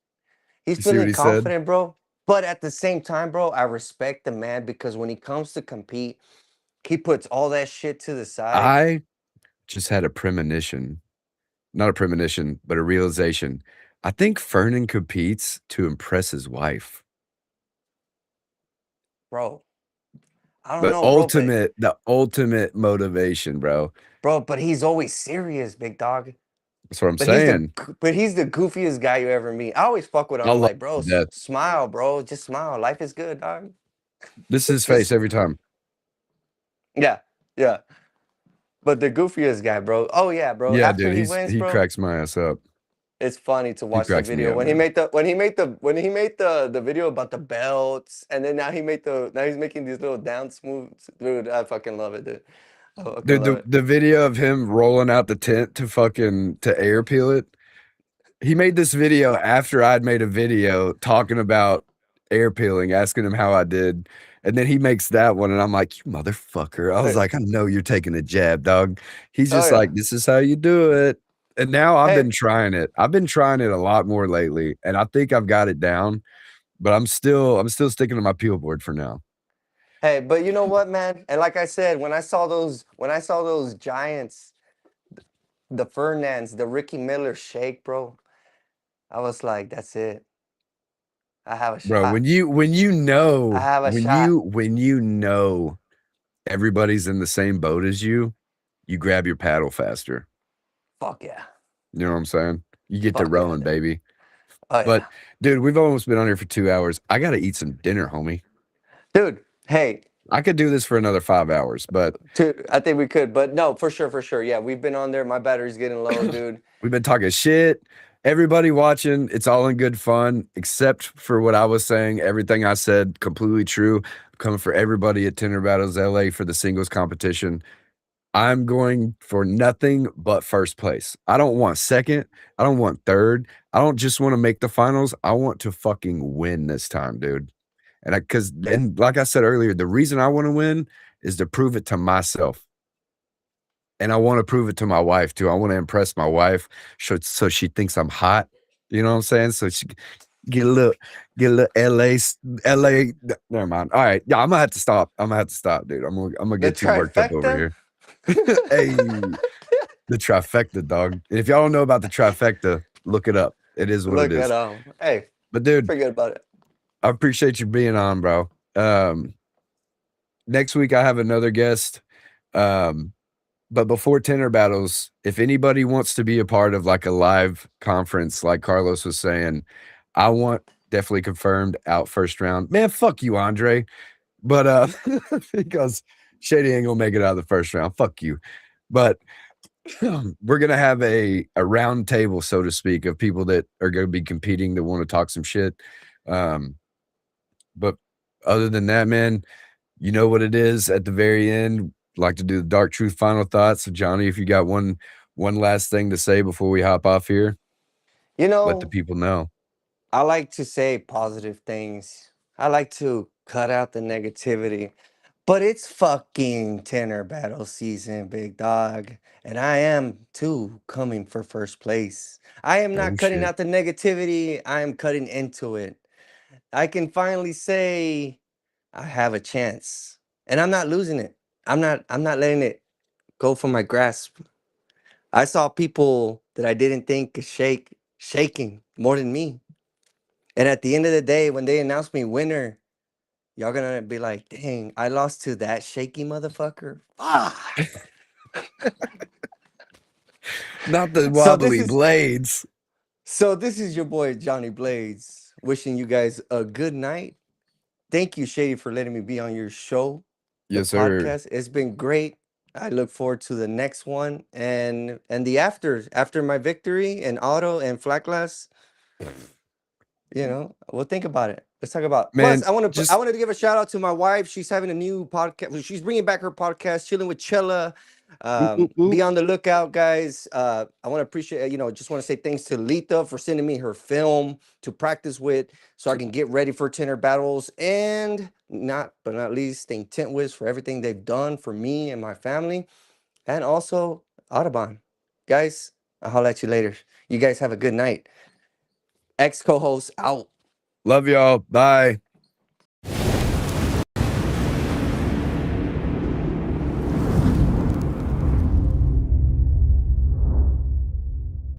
He's You see what feeling he said? confident, bro. But at the same time, bro, I respect the man because when he comes to compete, he puts all that shit to the side. I just had a premonition not a premonition, but a realization. I think Fernan competes to impress his wife. Bro. I don't The know, bro, ultimate motivation, bro. but he's always serious, big dog. That's what I'm But he's the saying. but he's the goofiest guy you ever meet. I always fuck with him. I I'm love like, bro, him to death. smile, bro. Just smile. Life is good, dog. This is his face Just every time. yeah, yeah. But the goofiest guy, bro. Oh yeah, bro. Yeah, After dude, he wins, he bro, cracks my ass up. it's funny to He watch the cracks me video up, when he man. made the video about the belts, and then now he's making these little dance moves, dude. I fucking love it, dude. I fucking Dude, love it. the video of him rolling out the tent to air peel it. He made this video after I'd made a video talking about air peeling, asking him how I did. And then he makes that one, and I'm like, you motherfucker. I was Hey, like, I know you're taking a jab, dog. He's oh just yeah. like, this is how you do it. And now I've Hey, been trying it. I've been trying it a lot more lately, and I think I've got it down, but I'm still sticking to my peel board for now. hey, but you know what, man? And like I said, when I saw those giants, the Fernands, the Ricky Miller shake, bro, I was like, that's it. I have a Bro, shot. I have a shot. when you know everybody's in the same boat as you grab your paddle faster. Fuck yeah. You know what I'm saying? You get to Fuck yeah, rowing, dude. baby. Oh yeah. But dude, we've almost been on here for 2 hours. I gotta eat some dinner, homie. Dude, hey, I could do this for another 5 hours, but dude, I think we could, but no, for sure, for sure. Yeah, we've been on there. My battery's getting low, dude. we've been talking shit. Everybody watching, it's all in good fun, except for what I was saying. Everything I said, completely true. Coming for everybody at Tender Battles LA for the singles competition. I'm going for nothing but first place. I don't want second. I don't want third. I don't just want to make the finals. I want to fucking win this time, dude. And like I said earlier, the reason I want to win is to prove it to myself. And I want to prove it to my wife too. I want to impress my wife so she thinks I'm hot. You know what I'm saying? So she get a little LA. Never mind. All right. Yeah, I'm gonna have to stop. Dude. I'm gonna The get too worked up over trifecta? here. Hey, the trifecta, dog. If y'all don't know about the trifecta, look it up. It is what it Look at is. Hey, But dude, forget about it. I appreciate you being on, bro. Next week I have another guest. But before Tenor Battles, if anybody wants to be a part of like a live conference, like Carlos was saying, I want definitely confirmed out first round. Man, fuck you, Andre. But because Shady ain't gonna make it out of the first round. Fuck you. But we're gonna have a round table, so to speak, of people that are gonna be competing that want to talk some shit. But other than that, man, you know what it is at the very end. Like to do the dark truth final thoughts. So Johhny, if you got one last thing to say before we hop off here, You let the know, people know. I like to say positive things. I like to cut out the negativity. But it's fucking tenor battle season, big dog. And I am too coming for first place. I am Oh not cutting shit. out the negativity, I am cutting into it. I can finally say I have a chance. And I'm not losing it. I'm not letting it go from my grasp. I saw people that I didn't think could shaking more than me. And at the end of the day, when they announce me winner, y'all gonna be like, dang, I lost to that shaky motherfucker. Fuck. Not the So this wobbly is blades. so this is your boy Johnny Blades. Wishing you guys a good night. Thank you, Shady, for letting me be on your show, the Yes, sir. podcast. It's been great. I look forward to the next one and the after my victory and auto and flat glass. We'll think about it. Let's talk about. Plus, Man, I just wanted to give a shout out to my wife. She's having a new podcast. Well, she's bringing back her podcast, chilling with Chella. whoop, whoop, whoop. Be on the lookout, guys. I want to appreciate. Just want to say thanks to Letha for sending me her film to practice with, so I can get ready for tenor battles. And not but not least, thank Tent Wiz for everything they've done for me and my family, and also Audubon, guys. I'll holler at you later. You guys have a good night. Ex co-host out. Love y'all. Bye.